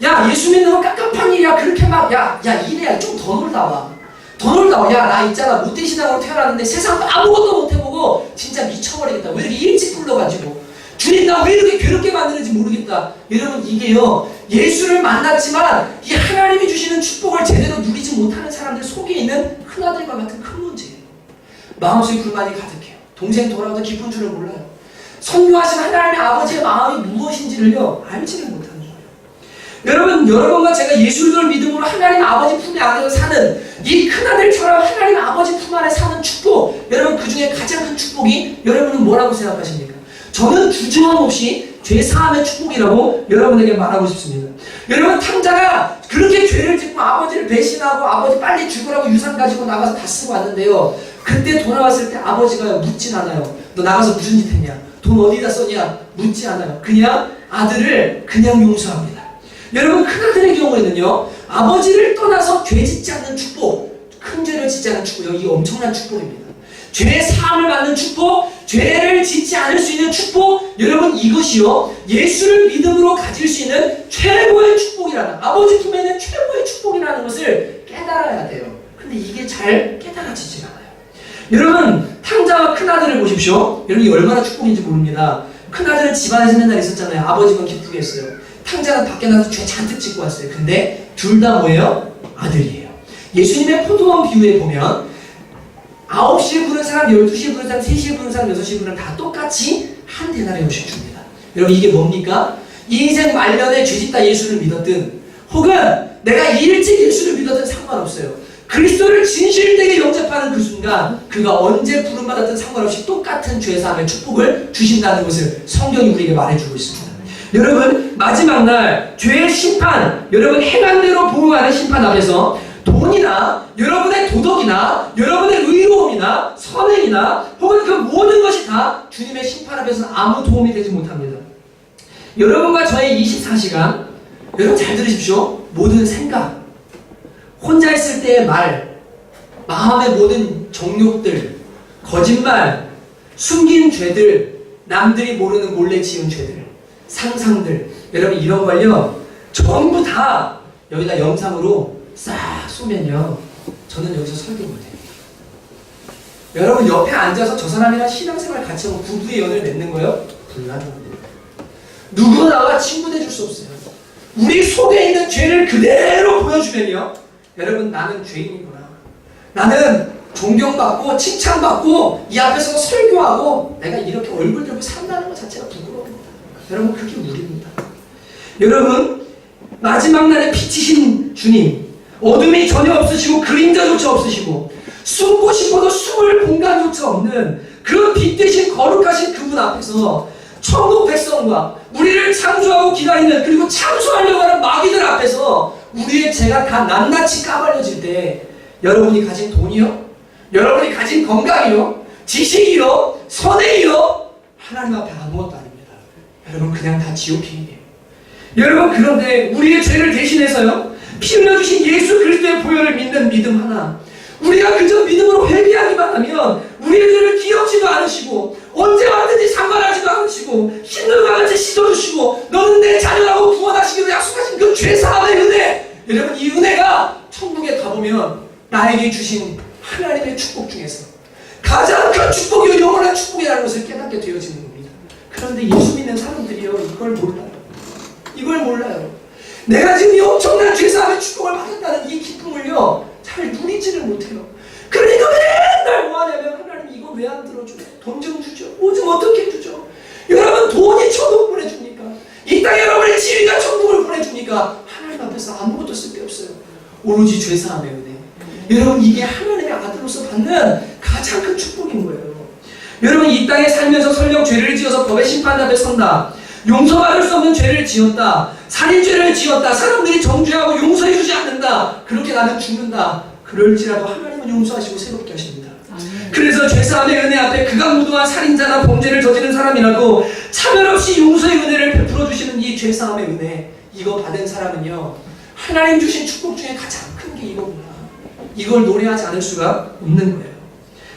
Speaker 1: 야, 예수 믿는 건 깝깝한 일이야. 그렇게 막, 야 이래야 좀 더 놀다 와. 더 놀다 와. 야, 나 있잖아, 못된 신앙으로 태어났는데 세상도 아무것도 못 해보고 진짜 미쳐버리겠다. 왜 이렇게 일찍 불러가지고 주님, 나 왜 이렇게 괴롭게 만드는지 모르겠다. 여러분, 이게요, 예수를 만났지만 이 하나님이 주시는 축복을 제대로 누리지 못하는 사람들 속에 있는 큰아들과 같은 큰 문제예요. 마음속에 불만이 가득해요. 동생 돌아와도 기쁜 줄을 몰라요. 선교하신 하나님의 아버지의 마음이 무엇인지를요, 알지를 못하는 거예요. 여러분, 여러분과 제가 예수를 믿음으로 하나님 아버지 품 안에서 사는 이 큰아들처럼 하나님 아버지 품 안에 사는 축복, 여러분, 그 중에 가장 큰 축복이 여러분은 뭐라고 생각하십니까? 저는 주저함 없이 죄사함의 축복이라고 여러분에게 말하고 싶습니다. 여러분 탕자가 그렇게 죄를 짓고 아버지를 배신하고 아버지 빨리 죽으라고 유산 가지고 나가서 다 쓰고 왔는데요. 그때 돌아왔을 때 아버지가 묻진 않아요. 너 나가서 무슨 짓 했냐? 돈 어디다 썼냐? 묻지 않아요. 그냥 아들을 그냥 용서합니다. 여러분 큰아들의 경우에는요. 아버지를 떠나서 죄 짓지 않는 축복, 큰 죄를 짓지 않는 축복, 여기 엄청난 축복입니다. 죄의 사함을 받는 축복, 죄를 짓지 않을 수 있는 축복, 여러분 이것이요 예수를 믿음으로 가질 수 있는 최고의 축복이라는, 아버지 품에 있는 최고의 축복이라는 것을 깨달아야 돼요. 근데 이게 잘 깨달아지지 않아요. 여러분 탕자와 큰아들을 보십시오. 여러분 이 얼마나 축복인지 모릅니다. 큰아들은 집안에서 맨날 있었잖아요. 아버지만 기쁘게 했어요. 탕자는 밖에 나가서 죄 잔뜩 짓고 왔어요. 근데 둘 다 뭐예요? 아들이에요. 예수님의 포도원 비유에 보면 9시에 부른 사람, 12시에 부른 사람, 3시에 부른 사람, 6시에 부른 사람 다 똑같이 한 데나리온씩 줍니다. 여러분 이게 뭡니까? 인생 말년에 죄짓다 예수를 믿었든 혹은 내가 일찍 예수를 믿었든 상관없어요. 그리스도를 진실되게 영접하는 그 순간 그가 언제 부름받았든 상관없이 똑같은 죄사함의 축복을 주신다는 것을 성경이 우리에게 말해주고 있습니다. 여러분 마지막 날 죄의 심판, 여러분 행한 대로 보응하는 심판 앞에서 돈이나 여러분의 도덕이나 여러분의 의로움이나 선행이나 혹은 그 모든 것이 다 주님의 심판 앞에서는 아무 도움이 되지 못합니다. 여러분과 저의 24시간, 여러분 잘 들으십시오. 모든 생각, 혼자 있을 때의 말, 마음의 모든 정욕들, 거짓말, 숨긴 죄들, 남들이 모르는 몰래 지은 죄들, 상상들, 여러분 이런 걸요 전부 다 여기다 영상으로 싹 쏘면요 저는 여기서 설교 못해요. 여러분 옆에 앉아서 저 사람이랑 신앙생활 같이 하고 부부의 연을 맺는 거요? 불가능합니다. 누구나 나와 친구 돼줄 수 없어요. 우리 속에 있는 죄를 그대로 보여주면요 여러분 나는 죄인이구나, 나는 존경받고 칭찬받고 이 앞에서 설교하고 내가 이렇게 얼굴 들고 산다는 것 자체가 부끄러워요. 여러분 그게 우리입니다. 여러분 마지막 날에 빛이신 주님, 어둠이 전혀 없으시고 그림자조차 없으시고 숨고 싶어도 숨을 공간조차 없는 그 빛 대신 거룩하신 그분 앞에서 천국 백성과 우리를 창조하고 기다리는 그리고 창조하려고 하는 마귀들 앞에서 우리의 죄가 다 낱낱이 까발려질 때 여러분이 가진 돈이요, 여러분이 가진 건강이요, 지식이요, 선행이요 하나님 앞에 아무것도 아닙니다. 여러분 그냥 다 지옥행이에요. 여러분 그런데 우리의 죄를 대신해서요 피 흘려주신 예수 그리스도의 보혈을 믿는 믿음 하나, 우리가 그저 믿음으로 회개하기만 하면 우리의 죄를 기억지도 않으시고 언제 왔든지 상관하지도 않으시고 흰눈과 같이 씻어주시고 너는 내 자녀라고 구원하시기로 약속하신 그 죄사함의 은혜, 여러분 이 은혜가 천국에 가보면 나에게 주신 하나님의 축복 중에서 가장 큰 축복이요 영원한 축복이라는 것을 깨닫게 되어지는 겁니다. 그런데 예수 믿는 사람들이요 이걸 몰라요. 이걸 몰라요. 내가 지금 이 엄청난 죄사함의 축복을 받았다는 이 기쁨을요 잘 누리지를 못해요. 그러니까 맨날 뭐 하냐면 하나님 이거 왜 안 들어줘? 돈 좀 주죠. 뭐 좀 어떻게 해주죠? 여러분 돈이 천국 보내줍니까? 이 땅에 여러분의 지위가 천국을 보내줍니까? 하나님 앞에서 아무것도 쓸데없어요. 오로지 죄사함의 은혜. 여러분 이게 하나님의 아들로서 받는 가장 큰 축복인 거예요. 여러분 이 땅에 살면서 설령 죄를 지어서 법의 심판 앞에 선다, 용서받을 수 없는 죄를 지었다, 살인죄를 지었다, 사람들이 정죄하고 용서해주지 않는다, 그렇게 나는 죽는다, 그럴지라도 하나님은 용서하시고 새롭게 하십니다. 그래서 죄사함의 은혜 앞에 극악무도한 살인자나 범죄를 저지른 사람이라도 차별 없이 용서의 은혜를 베풀어 주시는 이 죄사함의 은혜, 이거 받은 사람은요 하나님 주신 축복 중에 가장 큰 게 이거구나, 이걸 노래하지 않을 수가 없는 거예요.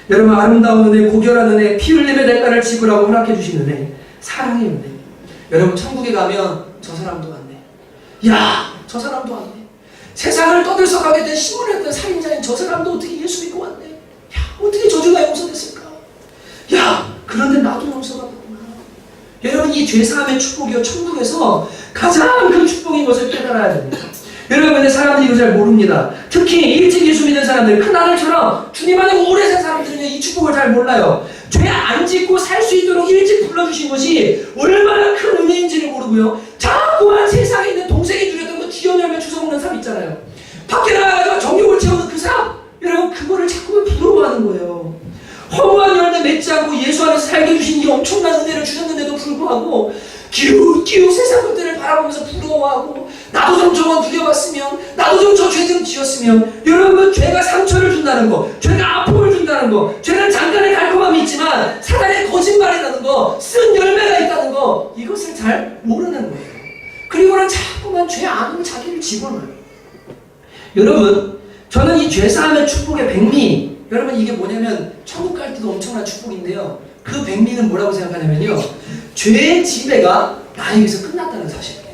Speaker 1: 여러분 아름다운 은혜, 고결한 은혜, 피 흘림의 대가를 지불하고 허락해 주신 은혜, 사랑의 은혜. 여러분 천국에 가면 저 사람도 왔네, 야 저 사람도 왔네, 세상을 떠들썩하게 된 시몬이었던 살인자인 저 사람도 어떻게 예수 믿고 왔네, 야 어떻게 저주가 용서됐을까, 야 그런데 나도 용서받았구나. 여러분 이 죄사함의 축복이요 천국에서 가장 큰 축복인 것을 깨달아야 됩니다. 여러분 근데 사람들이 이거 잘 모릅니다. 특히 일찍 예수 믿는 사람들, 큰아들처럼 주님 안에 오래 산 사람들은 이 축복을 잘 몰라요. 죄 안 짓고 살 수 있도록 일찍 불러주신 것이 얼마나 큰 은혜인지를 모르고요 자꾸만 세상에 있는 동생이 누렸던 그 귀여운 열매 주워먹는 사람 있잖아요. 밖에 나가서 정욕을 채우는 그 사람, 여러분 그거를 자꾸만 부러워하는 거예요. 허무한 열매 맺지 않고 예수 안에서 살게 해주신 이 엄청난 은혜를 주셨는데도 불구하고 기웃기웃 세상 것들을 바라보면서 부러워하고 나도 좀 저거 누려봤으면, 나도 좀 저 죄 좀 지었으면. 여러분, 죄가 상처를 준다는 거, 죄가 아픔을 준다는 거, 죄는 잠깐의 달콤함이 있지만 사단의 거짓말이라는 거, 쓴 열매가 있다는 거, 이것을 잘 모르는 거예요. 그리고는 자꾸만 죄 안으로 자기를 집어넣어요. 여러분, 저는 이 죄사함의 축복의 백미, 여러분 이게 뭐냐면 천국 갈 때도 엄청난 축복인데요. 그 백미는 뭐라고 생각하냐면요, 죄의 지배가 나에게서 끝났다는 사실입니다.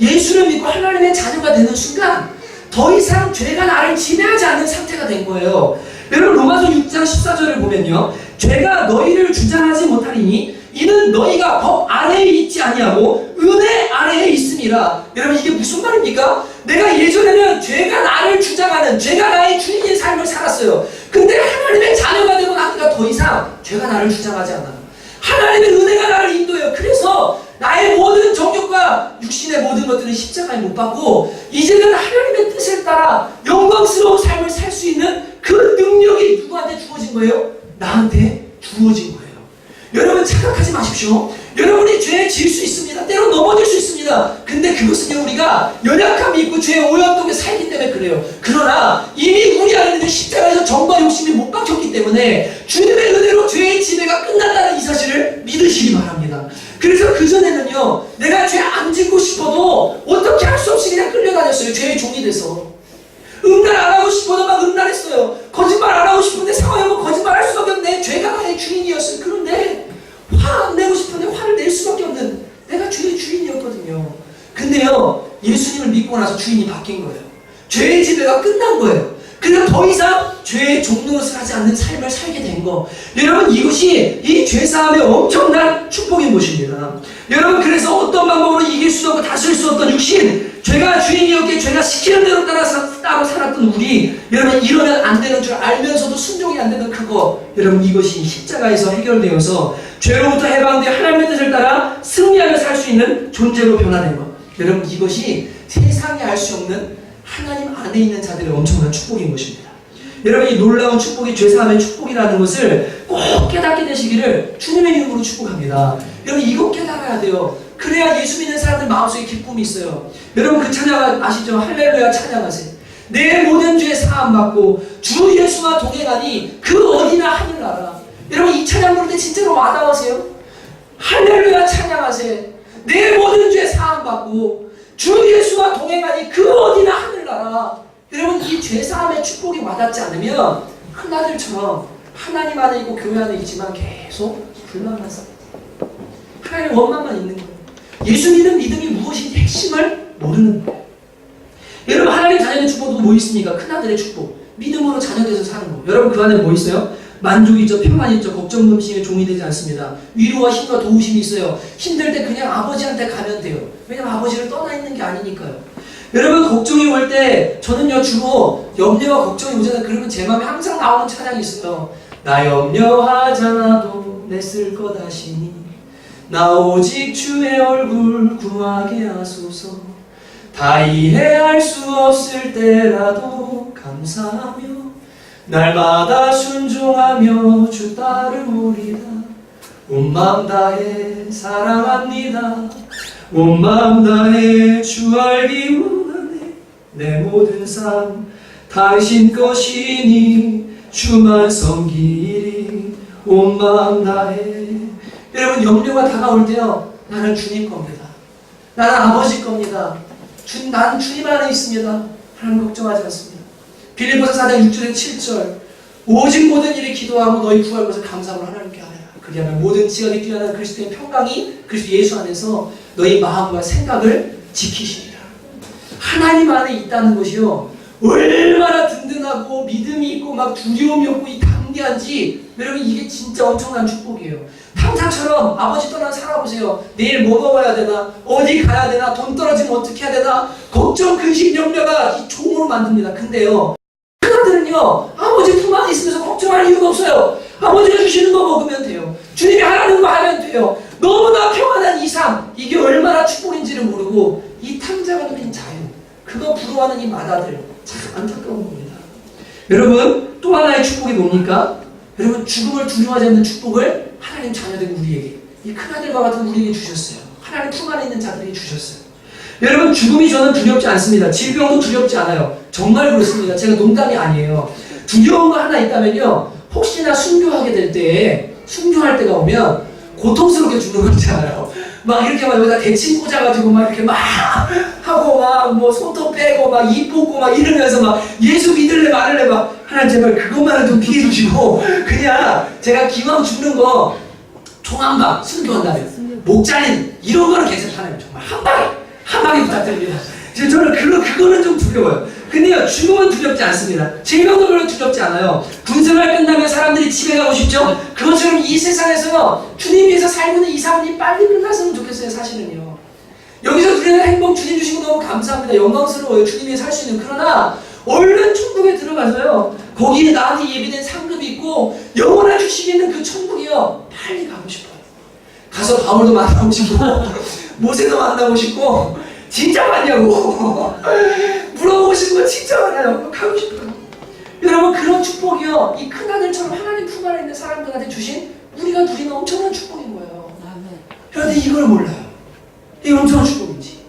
Speaker 1: 예수를 믿고 하나님의 자녀가 되는 순간 더 이상 죄가 나를 지배하지 않는 상태가 된 거예요. 여러분, 로마서 6장 14절을 보면요, 죄가 너희를 주장하지 못하리니 이는 너희가 법 아래에 있지 아니하고 은혜 아래에 있음이라. 여러분, 이게 무슨 말입니까? 내가 예전에는 죄가 나를 주장하는, 죄가 나의 주인의 삶을 살았어요. 근데 하나님의 자녀가 되고 나니까 더 이상 죄가 나를 주장하지 않아요. 하나님의 은혜가 나를 인도해요. 그래서 나의 모든 정욕과 육신의 모든 것들은 십자가에 못 박고 이제는 하나님의 뜻을 따라 영광스러운 삶을 살 수 있는 그 능력이 누구한테 주어진 거예요? 나한테 주어진 거예요. 여러분, 착각하지 마십시오. 여러분이 죄에 질 수 있습니다. 때로 넘어질 수 있습니다. 근데 그것은요, 우리가 연약함이 있고 죄의 오염독에 살기 때문에 그래요. 그러나 이미 우리 안에는 십자가에서 정과 욕심이 못 박혔기 때문에 주님의 은혜로 죄의 지배가 끝났다는 이 사실을 믿으시기 바랍니다. 그래서 그전에는요, 내가 죄 안 짓고 싶어도 어떻게 할 수 없이 그냥 끌려다녔어요. 죄의 종이 돼서. 음란 안 하고 싶어도 막 음란했어요. 거짓말 안 하고 싶은데 상황에 뭐 거짓말 할 수밖에 없네. 죄가 나의 주인이었어요. 그런데 화 안 내고 싶은데 화를 낼 수밖에 없는 내가 죄의 주인이었거든요. 근데요, 예수님을 믿고 나서 주인이 바뀐 거예요. 죄의 지배가 끝난 거예요. 그래서 더 이상 죄의 종노릇을 하지 않는 삶을 살게 된 거. 여러분, 이것이 이 죄사함의 엄청난 축복인 것입니다. 여러분, 그래서 어떤 방법으로 이길 수 없고 다스릴 수 없던 육신, 죄가 주인이었기에 죄가 시키는 대로 따로 살았던 우리, 여러분, 이러면 안 되는 줄 알면서도 순종이 안 되는 그거, 여러분, 이것이 십자가에서 해결되어서 죄로부터 해방되어 하나님의 뜻을 따라 승리하며 살 수 있는 존재로 변화된 것. 여러분, 이것이 세상이 알 수 없는 하나님 안에 있는 자들의 엄청난 축복인 것입니다. 여러분, 이 놀라운 축복이 죄사함의 축복이라는 것을 꼭 깨닫게 되시기를 주님의 이름으로 축복합니다. 여러분, 이거 깨달아야 돼요. 그래야 예수 믿는 사람들 마음속에 기쁨이 있어요. 여러분, 그 찬양 아시죠? 할렐루야 찬양하세요. 내 모든 죄 사함받고 주 예수와 동행하니 그 어디나 하늘나라. 여러분, 이 찬양 부를 때 진짜로 와닿으세요? 할렐루야 찬양하세요. 내 모든 죄 사함받고 주 예수와 동행하니 그 어디나 하늘나라. 여러분, 이 죄사함의 축복이 와닿지 않으면 큰아들처럼 하나님 안에 있고 교회 안에 있지만 계속 불만만 쌓고 하나님 원망만 있는 거예요. 예수 믿는 믿음이 무엇인지 핵심을 모르는 거예요. 여러분, 하나님 자녀의 축복도 뭐 있습니까? 큰아들의 축복, 믿음으로 자녀돼서 사는 거. 여러분, 그 안에 뭐 있어요? 만족이 있죠, 평안이 있죠, 걱정 금심에 종이 되지 않습니다. 위로와 힘과 도우심이 있어요. 힘들 때 그냥 아버지한테 가면 돼요. 왜냐면 아버지를 떠나 있는 게 아니니까요. 여러분, 걱정이 올 때 저는요, 주로 염려와 걱정이 오잖아요. 그러면 제 마음에 항상 나오는 찬양이 있어요. 나 염려하잖아도 내 쓸 것 하시니 나 오직 주의 얼굴 구하게 하소서. 다 이해할 수 없을 때라도 감사하며 날마다 순종하며 주 따르오리다. 온 마음 다해 사랑합니다. 온 마음 다해 주 알기 원하네. 내 모든 삶 당신 것이니 주만 섬기리. 온 마음 다해. 여러분, 염려가 다가올 때요, 나는 주님 겁니다. 나는 아버지 겁니다. 난 주님 안에 있습니다. 하나님 걱정하지 않습니다. 빌립보서 4장 6절에 7절, 오직 모든 일에 기도하고 너희 구할 것을 감사함으로 하나님께 하라. 그리하면 모든 지각이 뛰어나는 그리스도의 평강이 그리스도 예수 안에서 너희 마음과 생각을 지키시리라. 하나님 안에 있다는 것이요, 얼마나 든든하고 믿음이 있고 막 두려움이 없고 이 담대한지, 여러분, 이게 진짜 엄청난 축복이에요. 탕탕처럼 아버지 떠나 살아보세요. 내일 뭐 먹어야 되나, 어디 가야 되나, 돈 떨어지면 어떻게 해야 되나, 걱정, 근심, 염려가 이 종으로 만듭니다. 근데요, 큰아들은요, 아버지 품 안에 있으면서 걱정할 이유가 없어요. 아버지가 주시는 거 먹으면 돼요. 주님이 하라는 거 하면 돼요. 너무나 평안한 이 삶, 이게 얼마나 축복인지를 모르고 이 탕자가 누린 자유, 그거 부러워하는 이 맏아들, 참 안타까운 겁니다. 여러분, 또 하나의 축복이 뭡니까? 여러분, 죽음을 두려워하지 않는 축복을 하나님 자녀된 우리에게, 이 큰아들과 같은 우리에게 주셨어요. 하나님 품 안에 있는 자들이 주셨어요. 여러분 죽음이 저는 두렵지 않습니다. 질병도 두렵지 않아요. 정말 그렇습니다. 제가 농담이 아니에요. 두려운 거 하나 있다면요. 혹시나 순교하게 될 때에 순교할 때가 오면 고통스럽게 죽는 거 있잖아요. 막 이렇게 막 여기다 대칭 꽂아가지고 막 이렇게 막 하고 막 뭐 손톱 빼고 막 입 뽑고 막 이러면서 막 예수 믿을래 말을래 막 하나님 제발 그것만은 좀 피해 주시고 그냥 제가 기왕 죽는 거 총한방 순교한다면 목 잘린 이런 거는 괜찮다면 정말 한 방에 부탁드립니다. 저는 그거는 좀 두려워요. 근데요 죽음은 두렵지 않습니다. 질병도 별로 두렵지 않아요. 군생활 끝나면 사람들이 집에 가고 싶죠. 그것처럼 이 세상에서요 주님 위해서 살고 있는 이 삶이 빨리 끝났으면 좋겠어요. 사실은요 여기서 누리는 행복 주님 주신 거 너무 감사합니다. 영광스러워요. 주님 위해서 살 수 있는. 그러나 얼른 천국에 들어가서요 거기에 나한테 예비된 상급이 있고 영원한 주식이 있는 그 천국이요 빨리 가고 싶어요. 가서 바울도 만나고 싶고 모세도 만나고 싶고 진짜 많냐고 물어보고 싶은 거 진짜 많아요. 가고 싶어요. 여러분 그런 축복이요 이 큰아들처럼 하나님 품 안에 있는 사람들한테 주신 우리가 누리는 엄청난 축복인 거예요. 그런데 이걸 몰라요. 이게 엄청난 축복인지.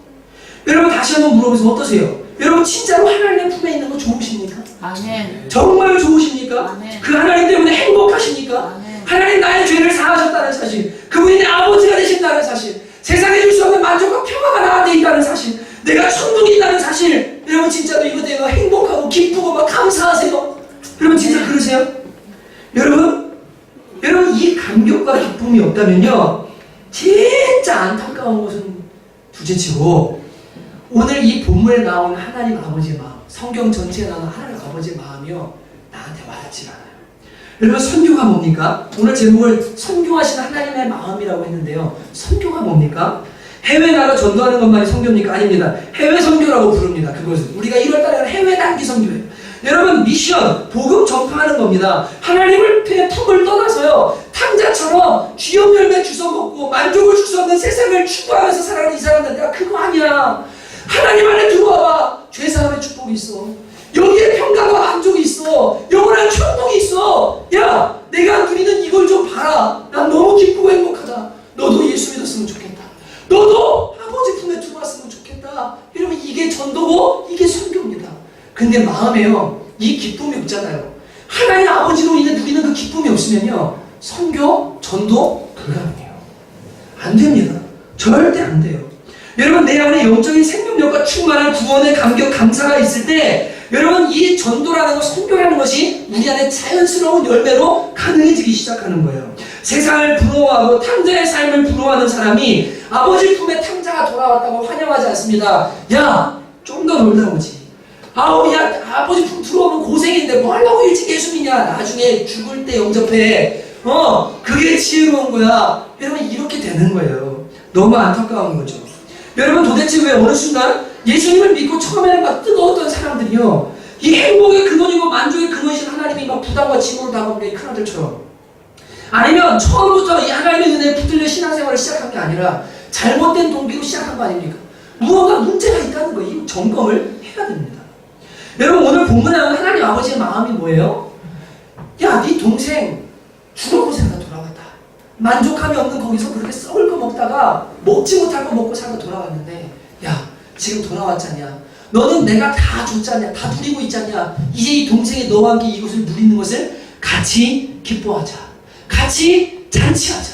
Speaker 1: 여러분 다시 한번 물어보세요. 어떠세요? 여러분 진짜로 하나님의 품에 있는 거 좋으십니까?
Speaker 5: 아멘.
Speaker 1: 정말 좋으십니까?
Speaker 5: 아멘.
Speaker 1: 그 하나님 때문에 행복하십니까?
Speaker 5: 아멘.
Speaker 1: 하나님 나의 죄를 사하셨다는 사실, 그분이 내 아버지가 되신다는 사실, 세상에 줄 수 없는 만족과 평화가 나한테 있다는 사실, 내가 천국이 있다는 사실, 여러분 진짜로 이거 내가 행복하고 기쁘고 막 감사하세요? 여러분 진짜 그러세요? 여러분 이 감격과 기쁨이 없다면요 진짜 안타까운 것은 둘째치고 오늘 이 본문에 나오는 하나님 아버지의 마음, 성경 전체에 나오는 하나님 아버지의 마음이요 나한테 와닿지 않아요. 여러분 선교가 뭡니까? 오늘 제목을 선교하시는 하나님의 마음이라고 했는데요. 선교가 뭡니까? 해외 나라 전도하는 것만이 선교입니까? 아닙니다. 해외 선교라고 부릅니다. 그것은 우리가 1월달에 해외 단기 선교예요. 여러분 미션, 복음 전파하는 겁니다. 하나님을 품을 떠나서요 탕자처럼 쥐염 열매 주워 먹고 만족을 줄 수 없는 세상을 추구하면서 살아가는 이 사람들 내가 그거 아니야. 하나님 안에 들어와봐. 죄사함의 축복이 있어. 여기에 평강과 만족이 있어. 영원한 천국이 있어. 야 내가 누리는 이걸 좀 봐라. 난 너무 기쁘고 행복하다. 너도 예수 믿었으면 좋겠다. 너도 아버지 품에 들어왔으면 좋겠다. 여러분 이게 전도고 이게 선교입니다. 근데 마음에요 이 기쁨이 없잖아요. 하나님 아버지로 인해 누리는 그 기쁨이 없으면요 선교, 전도 불가능해요. 안 됩니다. 절대 안 돼요. 여러분 내 안에 영적인 생명력과 충만한 구원의 감격, 감사가 있을 때 여러분 이 전도라는 것, 선교라는 것이 우리 안에 자연스러운 열매로 가능해지기 시작하는 거예요. 세상을 부러워하고 탕자의 삶을 부러워하는 사람이 아버지 품에 탕자가 돌아왔다고 환영하지 않습니다. 야 좀 더 놀다 오지. 아우 야 아버지 품 들어오면 고생인데 뭐 하려고 일찍 예수 믿냐. 나중에 죽을 때 영접해. 그게 지혜로운 거야. 여러분 이렇게 되는 거예요. 너무 안타까운 거죠. 여러분 도대체 왜 어느 순간 예수님을 믿고 처음에는 막 뜨거웠던 사람들이요 이 행복의 근원이고 만족의 근원이신 하나님이 막 부담과 짐으로 다가오는 큰 아들처럼, 아니면 처음부터 이 하나님의 은혜에 붙들려 신앙생활을 시작한 게 아니라 잘못된 동기로 시작한 거 아닙니까? 무언가 문제가 있다는 거예요. 이 점검을 해야 됩니다. 여러분 오늘 본문에 나오는 하나님 아버지의 마음이 뭐예요? 야 네 동생 죽어고 살다 돌아왔다. 만족함이 없는 거기서 그렇게 썩을 거 먹다가 먹지 못할 거 먹고 살다 돌아왔는데 야 지금 돌아왔잖냐. 너는 내가 다 줬잖냐. 다 누리고 있잖냐. 이제 이 동생이 너와 함께 이것을 누리는 것을 같이 기뻐하자. 같이 잔치하자.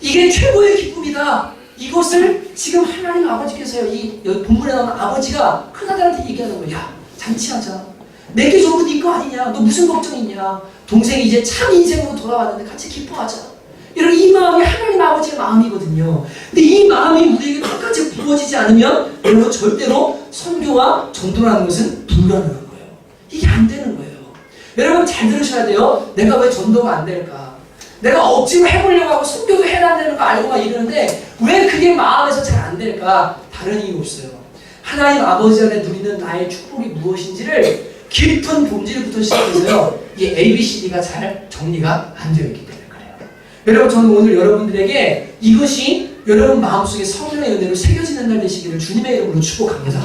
Speaker 1: 이게 최고의 기쁨이다. 이것을 지금 하나님 아버지께서요 이 본문에 나오는 아버지가 큰아들한테 얘기하는 거야. 야 잔치하자. 내게 좋은 건 네 거 아니냐. 너 무슨 걱정이 있냐. 동생이 이제 참 인생으로 돌아왔는데 같이 기뻐하자. 여러분 이 마음이 하나님 아버지의 마음이거든요. 근데 이 마음이 우리에게 끝까지 부어지지 않으면 여러분 절대로 선교와 전도라는 것은 불가능한 거예요. 이게 안 되는 거예요. 여러분 잘 들으셔야 돼요. 내가 왜 전도가 안 될까? 내가 억지로 해보려고 하고 선교도 해야 되는 거 알고 막 이러는데 왜 그게 마음에서 잘 안 될까? 다른 이유 없어요. 하나님 아버지 안에 누리는 나의 축복이 무엇인지를 깊은 본질부터 시작해서요 이 ABCD가 잘 정리가 안 되어 있기 때문에 그래요. 여러분 저는 오늘 여러분들에게 이것이 여러분 마음속에 성령의 은혜로 새겨지는 날 되시기를 주님의 이름으로 축복합니다.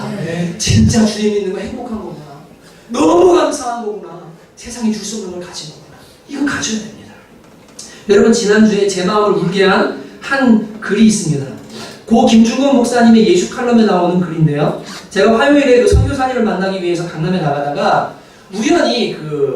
Speaker 1: 진짜 주님 믿는 거 행복한 거구나. 너무 감사한 거구나. 세상이 줄 수 없는 걸 가진 거구나. 이건 가져야 됩니다. 여러분 지난주에 제 마음을 울게 한 글이 있습니다. 고 김중건 목사님의 예수 칼럼에 나오는 글인데요. 제가 화요일에 그 선교사님을 만나기 위해서 강남에 나가다가 우연히 그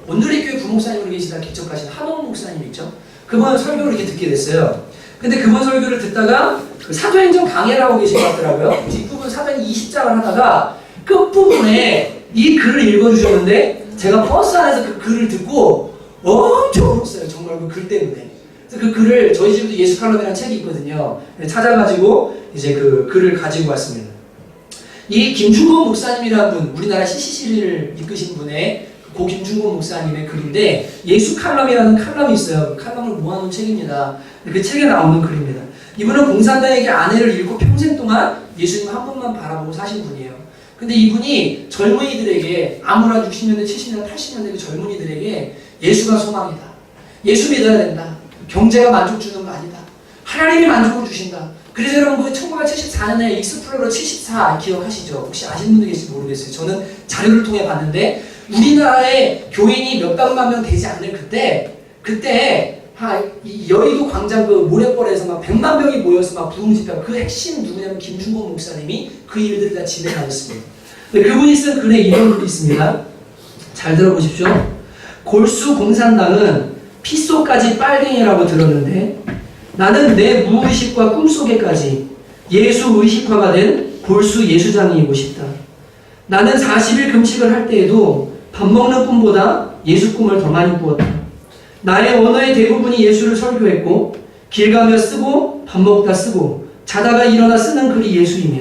Speaker 1: 온누리교회 부목사님으로 계시다 개척하신 한옥 목사님 있죠? 그분 설교를 이렇게 듣게 됐어요. 근데 그분 설교를 듣다가 그 사도행전 강해를 하고 계신 것 같더라고요. 뒷부분 사도행 20장을 하다가 끝부분에 이 글을 읽어주셨는데 제가 버스 안에서 그 글을 듣고 엄청 울었어요. 정말 그 글 때문에. 그래서 그 글을 저희 집에도 예수 칼럼이라는 책이 있거든요. 찾아가지고 이제 그 글을 가지고 왔습니다. 이 김중건 목사님이라는 분, 우리나라 CCC를 이끄신 분의 고 김중건 목사님의 글인데 예수 칼럼이라는 칼럼이 있어요. 그 칼럼을 모아놓은 책입니다. 그 책에 나오는 글입니다. 이분은 공산당에게 아내를 잃고 평생 동안 예수님 한 분만 바라보고 사신 분이에요. 근데 이분이 젊은이들에게 아무나 60년대, 70년대, 80년대 그 젊은이들에게 예수가 소망이다. 예수 믿어야 된다. 경제가 만족 주는 거 아니다. 하나님이 만족을 주신다. 그래서 여러분 그 1974년에 익스플로러 74 기억하시죠? 혹시 아시는 분들 계실지 모르겠어요. 저는 자료를 통해 봤는데 우리나라에 교인이 몇백만 명 되지 않을 그때 이 여의도 광장 그 모래벌에서 막 100만 명이 모여서 막 부흥 집회, 그 핵심 누구냐면 김중건 목사님이 그 일들을 다 진행하셨습니다. 그분이 쓴 글에 이런 글이 있습니다. 잘 들어보십시오. 골수 공산당은 핏속까지 빨갱이라고 들었는데 나는 내 무의식과 꿈속에까지 예수 의식화가 된 골수 예수장이고 싶다. 나는 40일 금식을 할 때에도 밥 먹는 꿈보다 예수 꿈을 더 많이 꾸었다. 나의 언어의 대부분이 예수를 설교했고 길 가며 쓰고 밥 먹다 쓰고 자다가 일어나 쓰는 글이 예수이며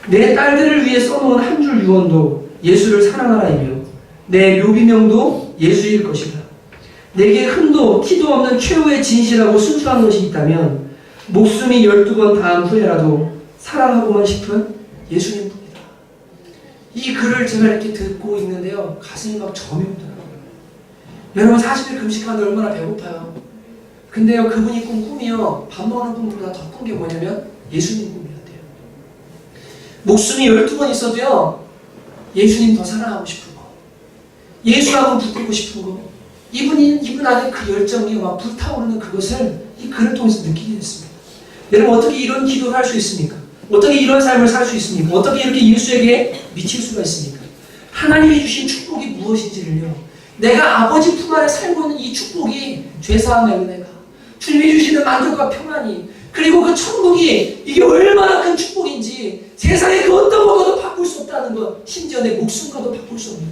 Speaker 1: 내 딸들을 위해 써놓은 한 줄 유언도 예수를 사랑하라이며 내 묘비명도 예수일 것이다. 내게 흠도 티도 없는 최후의 진실하고 순수한 것이 있다면 목숨이 12번 닿은 후에라도 사랑하고만 싶은 예수님뿐이다. 이 글을 제가 이렇게 듣고 있는데요. 가슴이 막 점이 오더라고요. 여러분 40일 금식하는데 얼마나 배고파요. 근데요 그분이 꾼 꿈이요 밥 먹는 꿈보다 더 큰 게 뭐냐면 예수님 꿈이었대요. 목숨이 12번 있어도요 예수님 더 사랑하고 싶은 거, 예수 한번 붙들고 싶은 거, 이분 안에 그 열정이 막 불타오르는 그것을 이 글을 통해서 느끼게 됐습니다. 여러분 어떻게 이런 기도를 할 수 있습니까? 어떻게 이런 삶을 살 수 있습니까? 어떻게 이렇게 예수에게 미칠 수가 있습니까? 하나님이 주신 축복이 무엇인지를요 내가 아버지 품 안에 살고 있는 이 축복이 죄사함의 은혜가 주님이 주시는 만족과 평안이 그리고 그 천국이 이게 얼마나 큰 축복인지 세상에 그 어떤 것과도 바꿀 수 없다는 것, 심지어 내 목숨과도 바꿀 수 없는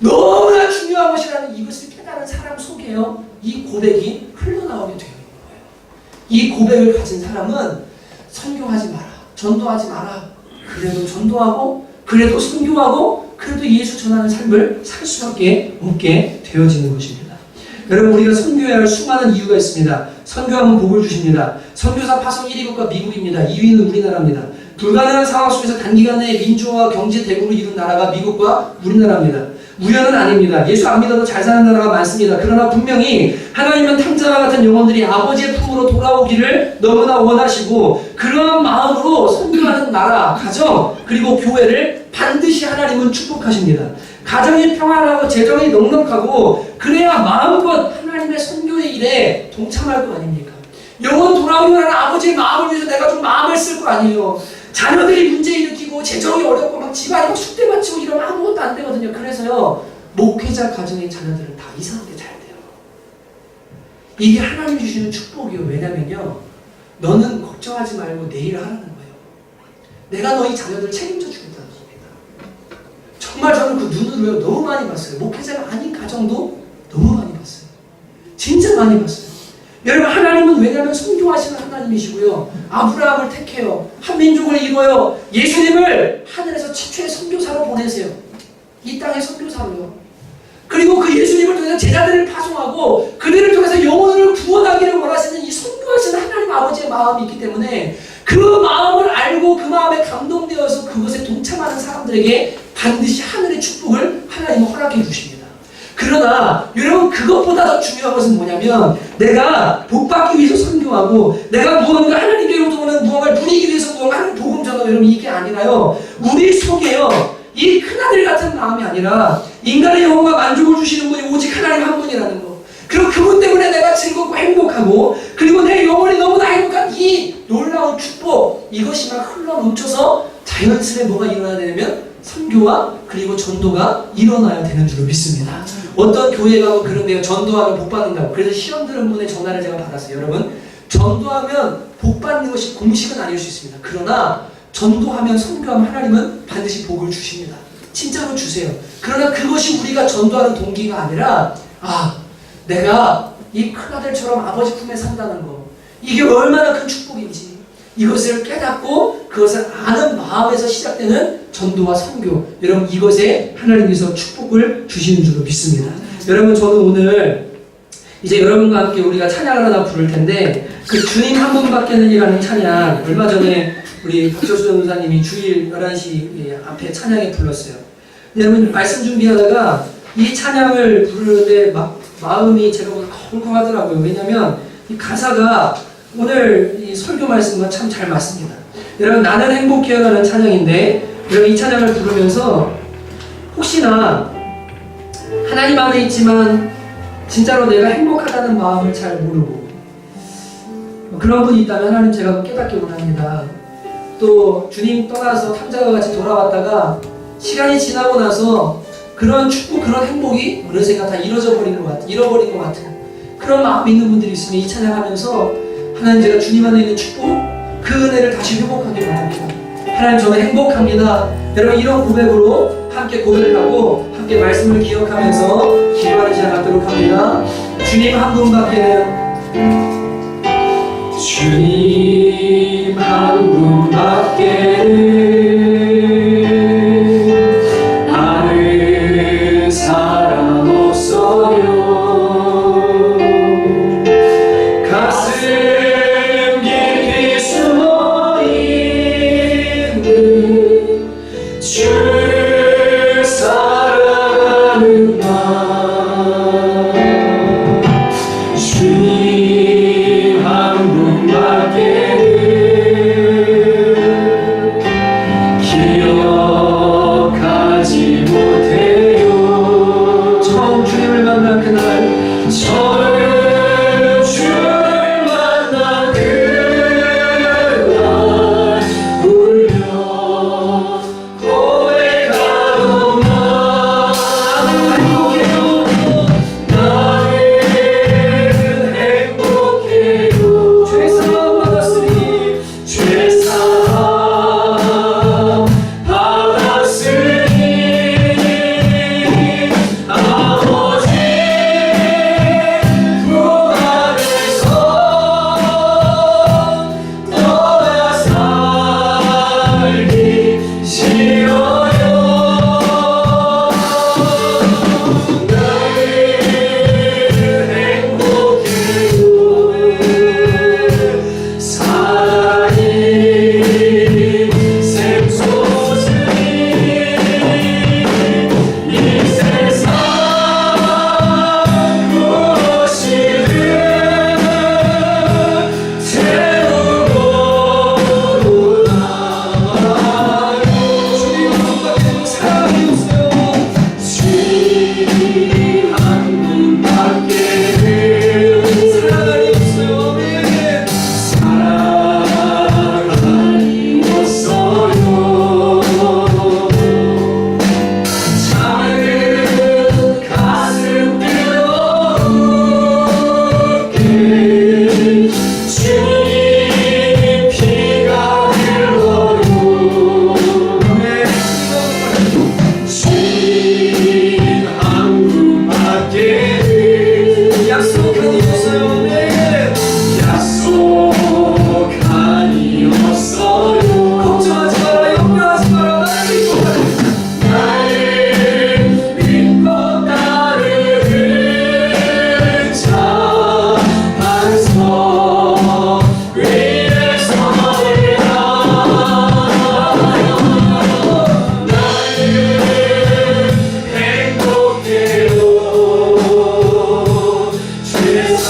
Speaker 1: 너무나 중요한 것이라는 이것을 깨달은 사람 속에요 이 고백이 흘러나오게 되어 있는 거예요. 이 고백을 가진 사람은 선교하지 마라, 전도하지 마라, 그래도 전도하고 그래도 선교하고 그래도 예수 전하는 삶을 살 수밖에 없게 되어지는 것입니다. 여러분 우리가 선교해야 할 수많은 이유가 있습니다. 선교하면 복을 주십니다. 선교사 파송 1위 국가 미국입니다. 2위는 우리나라입니다. 불가능한 상황 속에서 단기간 내에 민주화 경제 대국을 이룬 나라가 미국과 우리나라입니다. 우연은 아닙니다. 예수 안 믿어도 잘 사는 나라가 많습니다. 그러나 분명히 하나님은 탕자와 같은 영혼들이 아버지의 품으로 돌아오기를 너무나 원하시고 그러한 마음으로 선교하는 나라, 가정, 그리고 교회를 반드시 하나님은 축복하십니다. 가정이 평안하고 재정이 넉넉하고 그래야 마음껏 하나님의 선교의 일에 동참할 거 아닙니까? 영혼 돌아오기 원하는 아버지의 마음을 위해서 내가 좀 마음을 쓸 거 아니에요. 자녀들이 문제 일으키고 재정이 어렵고 막 집안이 막 숫대 맞추고 이러면 아무것도 안 되거든요. 그래서요 목회자 가정의 자녀들은 다 이상하게 잘 돼요. 이게 하나님 주시는 축복이요. 왜냐면요 너는 걱정하지 말고 내일 하라는 거예요. 내가 너희 자녀들을 책임져 주겠다는 겁니다. 정말 저는 그 눈으로요 너무 많이 봤어요. 목회자가 아닌 가정도 너무 많이 봤어요. 진짜 많이 봤어요. 여러분 하나님은 왜냐하면 선교하시는 하나님이시고요. 아브라함을 택해요. 한 민족을 이루어요. 예수님을 하늘에서 최초의 선교사로 보내세요. 이 땅의 선교사로요. 그리고 그 예수님을 통해서 제자들을 파송하고 그들을 통해서 영혼을 구원하기를 원하시는 이 선교하시는 하나님 아버지의 마음이 있기 때문에 그 마음을 알고 그 마음에 감동되어서 그것에 동참하는 사람들에게 반드시 하늘의 축복을 하나님은 허락해 주십니다. 그러나 여러분 그것보다 더 중요한 것은 뭐냐면 내가 복받기 위해서 선교하고 내가 무언가 하나님께로부터 오는 무언가를 누리기 위해서 무언가 하는 복음 전하고 여러분 이게 아니라요 우리 속에요 이 큰아들 같은 마음이 아니라 인간의 영혼과 만족을 주시는 분이 오직 하나님 한 분이라는 거 그리고 그분 때문에 내가 즐겁고 행복하고 그리고 내 영혼이 너무나 행복한 이 놀라운 축복 이것이 막 흘러 넘쳐서 자연스레 뭐가 일어나야 되냐면 선교와 그리고 전도가 일어나야 되는 줄로 믿습니다. 어떤 교회 가면 그런데요. 전도하면 복 받는다고. 그래서 시험 들은 분의 전화를 제가 받았어요. 여러분, 전도하면 복 받는 것이 공식은 아닐 수 있습니다. 그러나 전도하면 선교하면 하나님은 반드시 복을 주십니다. 진짜로 주세요. 그러나 그것이 우리가 전도하는 동기가 아니라 내가 이 큰아들처럼 아버지 품에 산다는 거, 이게 얼마나 큰 축복인지 이것을 깨닫고 그것을 아는 마음에서 시작되는 전도와 선교, 여러분 이것에 하나님께서 축복을 주시는 줄로 믿습니다. 여러분, 저는 오늘 이제 여러분과 함께 우리가 찬양을 하나 부를 텐데, 그 주님 한 분밖에는 이라는 찬양, 얼마 전에 우리 박조수 전도사님이 주일 11시 앞에 찬양에 불렀어요. 여러분, 말씀 준비하다가 이 찬양을 부르는데 마음이 제가 오늘 콩콩하더라고요. 왜냐면 이 가사가 오늘 이 설교 말씀과 참 잘 맞습니다. 여러분, 나는 행복해요라는 찬양인데, 여러분 이 찬양을 부르면서 혹시나 하나님 안에 있지만 진짜로 내가 행복하다는 마음을 잘 모르고 그런 분이 있다면 하나님 제가 깨닫기 원합니다. 또 주님 떠나서 탐자와 같이 돌아왔다가 시간이 지나고 나서 그런 축복, 그런 행복이 어느새가 다 잃어버린 것 같은 그런 마음이 있는 분들이 있으면 이 찬양하면서 하나님, 제가 주님 안에 있는 축복, 그 은혜를 다시 회복하기 바랍니다. 하나님, 저는 행복합니다. 여러분, 이런 고백으로 함께 고백하고 함께 말씀을 기억하면서 기도하는 시간 갖도록 합니다. 주님 한 분밖에는, 주님 한 분밖에는 아는 사람 없어요. 가슴 깊이 숨어있는 주 사랑하는 마음, 주님 한 분밖에는 기억하지 못해요. 처음 주님을 만난 그날, 저를 주님을 만난 그날 울며 고백하노나 행복해요. 나는 행복해요. 죄사함 받았으니, 죄사함 받았으니 아버지 그 안에서 떠나 살기 싫어요. 나는 행복해요. 사랑이 샘솟으니 이 세상 무엇이든 태우고 올라와요. 주님 한 분밖에는 사랑이 없어요. 주님 한 분밖에는 사랑이 없어요. 사랑이 없어요. 작은 가슴 뜨겁게 주님 피가 흘러요. 주님 한 분밖에는 약속하니 없어요. 약속하니 없어요. 걱정하지 마라, 염려하지 마라. 나를 믿고 따르는 자 반석 위에 서리라. 나는 행복해요. 죄사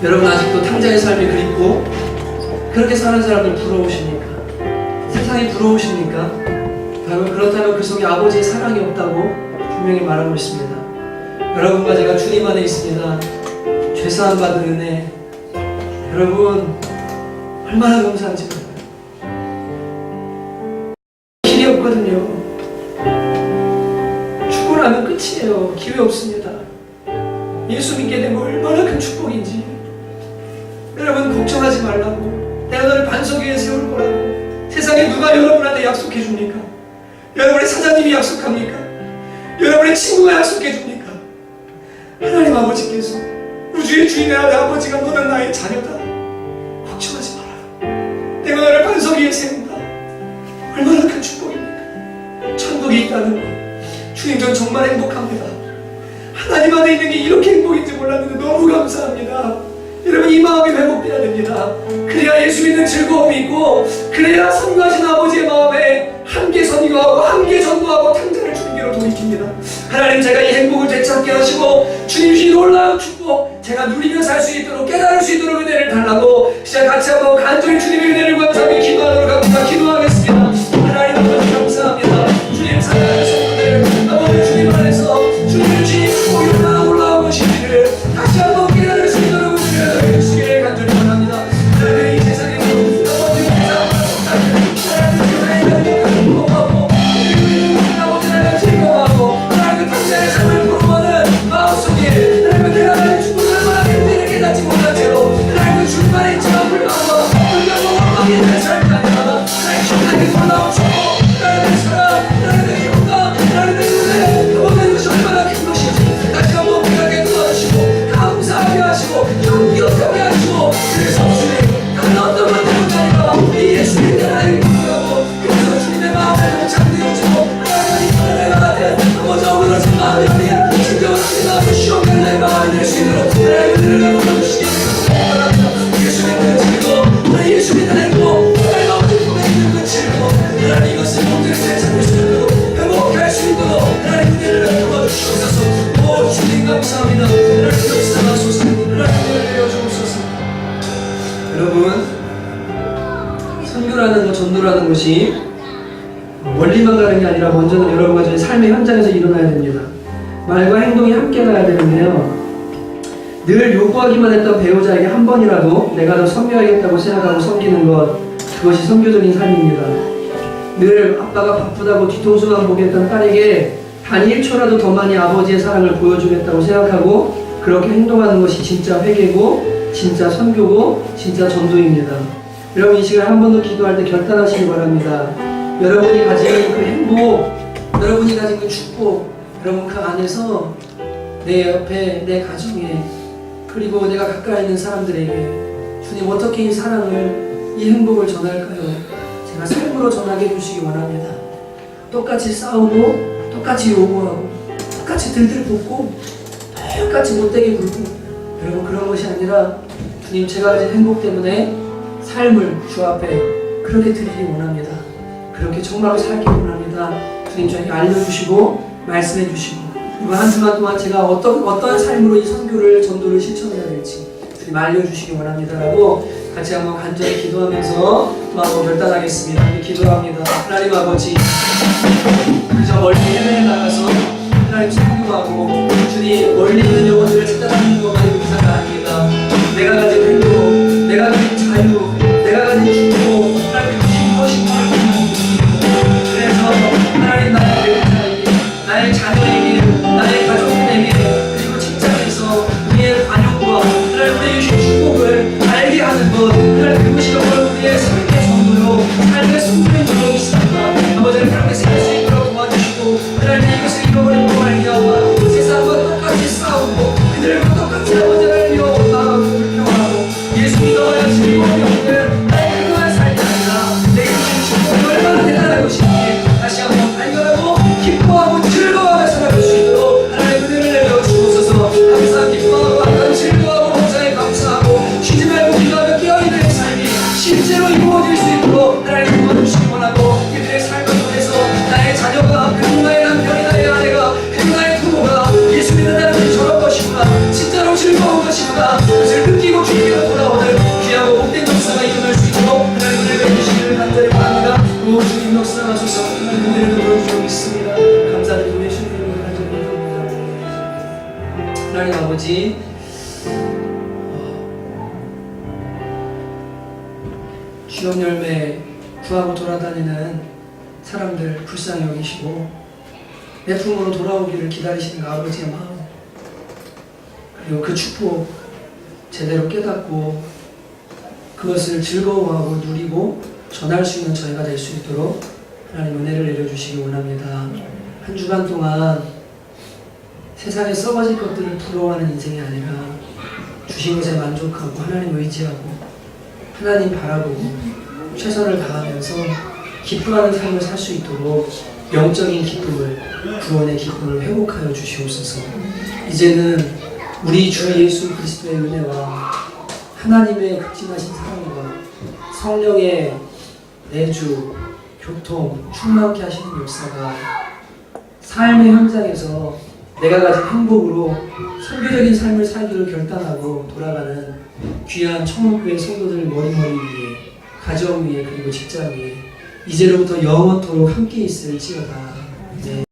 Speaker 1: 여러분 아직도 탕자의 삶이 그립고 그렇게 사는 사람들 부러우십니까? 세상이 부러우십니까? 여러분 그렇다면 그 속에 아버지의 사랑이 없다고 분명히 말하고 있습니다. 여러분과 제가 주님 안에 있습니다. 죄사함 받은 은혜, 여러분 얼마나 감사한지 몰라요. 길이 없거든요. 죽고 나면 끝이에요. 기회 없습니다. 예수 믿게 되면 얼마나 큰 축복인지. 여러분 걱정하지 말라고, 내가 너를 반석 위에 세울 거라고 세상에 누가 여러분한테 약속해 줍니까? 여러분의 사장님이 약속합니까? 여러분의 친구가 약속해 줍니까? 하나님 아버지께서, 우주의 주인의 아버지가 너는 나의 자녀다, 걱정하지 마라, 내가 너를 반석 위에 세운다. 얼마나 큰 축복입니까? 천국이 있다는 것, 주님 전 정말 행복합니다. 하나님 안에 있는 게 이렇게 행복인지 몰랐는데 너무 감사합니다. 여러분 이 마음이 회복돼야 됩니다. 그래야 예수 믿는 즐거움이 있고, 그래야 선교하신 아버지의 마음에 함께 선교하고 함께 전도하고 탕자를 주님께로 돌이킵니다. 하나님 제가 이 행복을 되찾게 하시고 주님 주신 놀라운 축복 제가 누리며 살 수 있도록, 깨달을 수 있도록 은혜를 달라고 시작 같이 한번 간절히 주님의 은혜를 감사하며 기도하도록 합니다. 기도하겠습니다. 하나님 아버지 감사합니다. 주님 사랑하는 성도들 아버지 주님 안에서 주님 주신 축복이 얼마나 올라온 것인지를 다시 한번 깨달을 수 있도록 은혜를 주시기를 간절히 바랍니다. 하나님 이 세상에 아버지 행복하고 아버지를 즐거워하고 하나님 그 당장의 삶을 부러워하는 마음속에 하나님 내가 나의 축복을 얼마나 행복을 깨닫지 못한 채로 하나님 그 주님만의 인정한 불만과 불평과 원망의 삶이 아니라 하나님 주님의 놀라운 축복, 하나님의 사랑, 하나님의 영광, 하나님의 은혜 모든 것이 얼마나 큰 것인지 다시 한번 깨닫게 도와주시고 감사하게 하시고 경기하게 하시고, 그래서 주님 다른 어떤 것들은 아니라 이 예수님의 하나님을 기도하고 그래서 주님의 마음에 동참되어지고 하나님 내가 나한테 아버지 어그러진 마음이 아닌 진정한 주님 앞에 시원한 내 마음이 될 수 있도록 하나님의 은혜를 보여주시기 바랍니다. 예수 믿는 즐거움, 예수 믿는 행복, 하나님 아버지 품에 있는 그 즐거움, 하나님 이것을 모두를 되찾을 수 있도록 행복하게 할 수 있도록 하나님 은혜를 도와주시옵소서. 오 주님 감사합니다. 하나님 역사하소서. 하나님 은혜를 내려주옵소서. 여러분 선교라는 것, 전도라는 것이 멀리만 가는 게 아니라 먼저는 여러분과 저의 삶의 현장에서 일어나야 됩니다. 말과 행동이 함께 가야 되는데요, 늘 요구하기만 했던 배우자에게 한 번이라도 내가 더 섬겨야겠다고 생각하고 섬기는 것, 그것이 선교적인 삶입니다. 늘 아빠가 바쁘다고 뒤통수만 보겠던 딸에게 단 1초라도 더 많이 아버지의 사랑을 보여주겠다고 생각하고 그렇게 행동하는 것이 진짜 회개고 진짜 선교고 진짜 전도입니다. 여러분 이 시간 한 번 더 기도할 때 결단하시기 바랍니다. 여러분이 가진 그 행복, 여러분이 가진 그 축복, 여러분 그 안에서 내 옆에, 내 가정에, 그리고 내가 가까이 있는 사람들에게 주님 어떻게 이 사랑을, 이 행복을 전할까요? 제가 삶으로 전하게 해주시기 원합니다. 똑같이 싸우고 똑같이 요구하고 똑같이 들들 볶고 똑같이 못되게 굴고, 여러분 그런 것이 아니라 주님 제가 가진 행복 때문에 삶을 주 앞에 그렇게 드리기 원합니다. 그렇게 정말로 살기 원합니다. 주님 저에게 알려주시고 말씀해 주시고 이번 한 주간 동안 제가 어떤 삶으로 이 선교를, 전도를 실천해야 될지 주님 알려주시기 원합니다라고 같이 한번 간절히 기도하면서 또 한번 결단하겠습니다. 기도합니다. 하나님 아버지, 그저 멀리 해외에 나가서 하나님 선교하고 주님 멀리 있는 영혼들을 찾아다니는 것만이 의사가 아닙니다. 내가 가진 행복, 내가 가진 자유, 내가 가진 축복, 하나님 주신 것이 그래서 하나님 나의 배우자에게, 나의 자녀에게, 나의 가족들에게, 그리고 직장에서 우리의 관용과 하나님 우리의 주신 축복을 알게 하는 것, 하나님 그것이 정말 우리의 삶의 정도요, 삶의 승부인 줄로 믿습니다. 아버지를 그렇게 살 수 있도록 도와주시고 하나님 이것을 잃어버린 거 알게 하고 세상과 똑같이 싸우고 그들과 똑같이 하나님 아버지, 주역 열매 구하고 돌아다니는 사람들 불쌍히 여기시고 내 품으로 돌아오기를 기다리시는 아버지의 마음, 그리고 그 축복 제대로 깨닫고 그것을 즐거워하고 누리고 전할 수 있는 저희가 될 수 있도록 하나님 은혜를 내려주시기 원합니다. 한 주간 동안 세상에 썩어질 것들을 부러워하는 인생이 아니라 주신 것에 만족하고 하나님 의지하고 하나님 바라보고 최선을 다하면서 기뻐하는 삶을 살 수 있도록 영적인 기쁨을, 구원의 기쁨을 회복하여 주시옵소서. 이제는 우리 주 예수 그리스도의 은혜와 하나님의 극진하신 사랑과 성령의 내주, 교통, 충만케 하시는 역사가 삶의 현장에서 내가 가진 행복으로 선교적인 삶을 살기로 결단하고 돌아가는 귀한 청원교회 성도들 머리머리 위에, 가정 위에, 그리고 직장 위에 이제로부터 영원토록 함께 있을지어다. 네.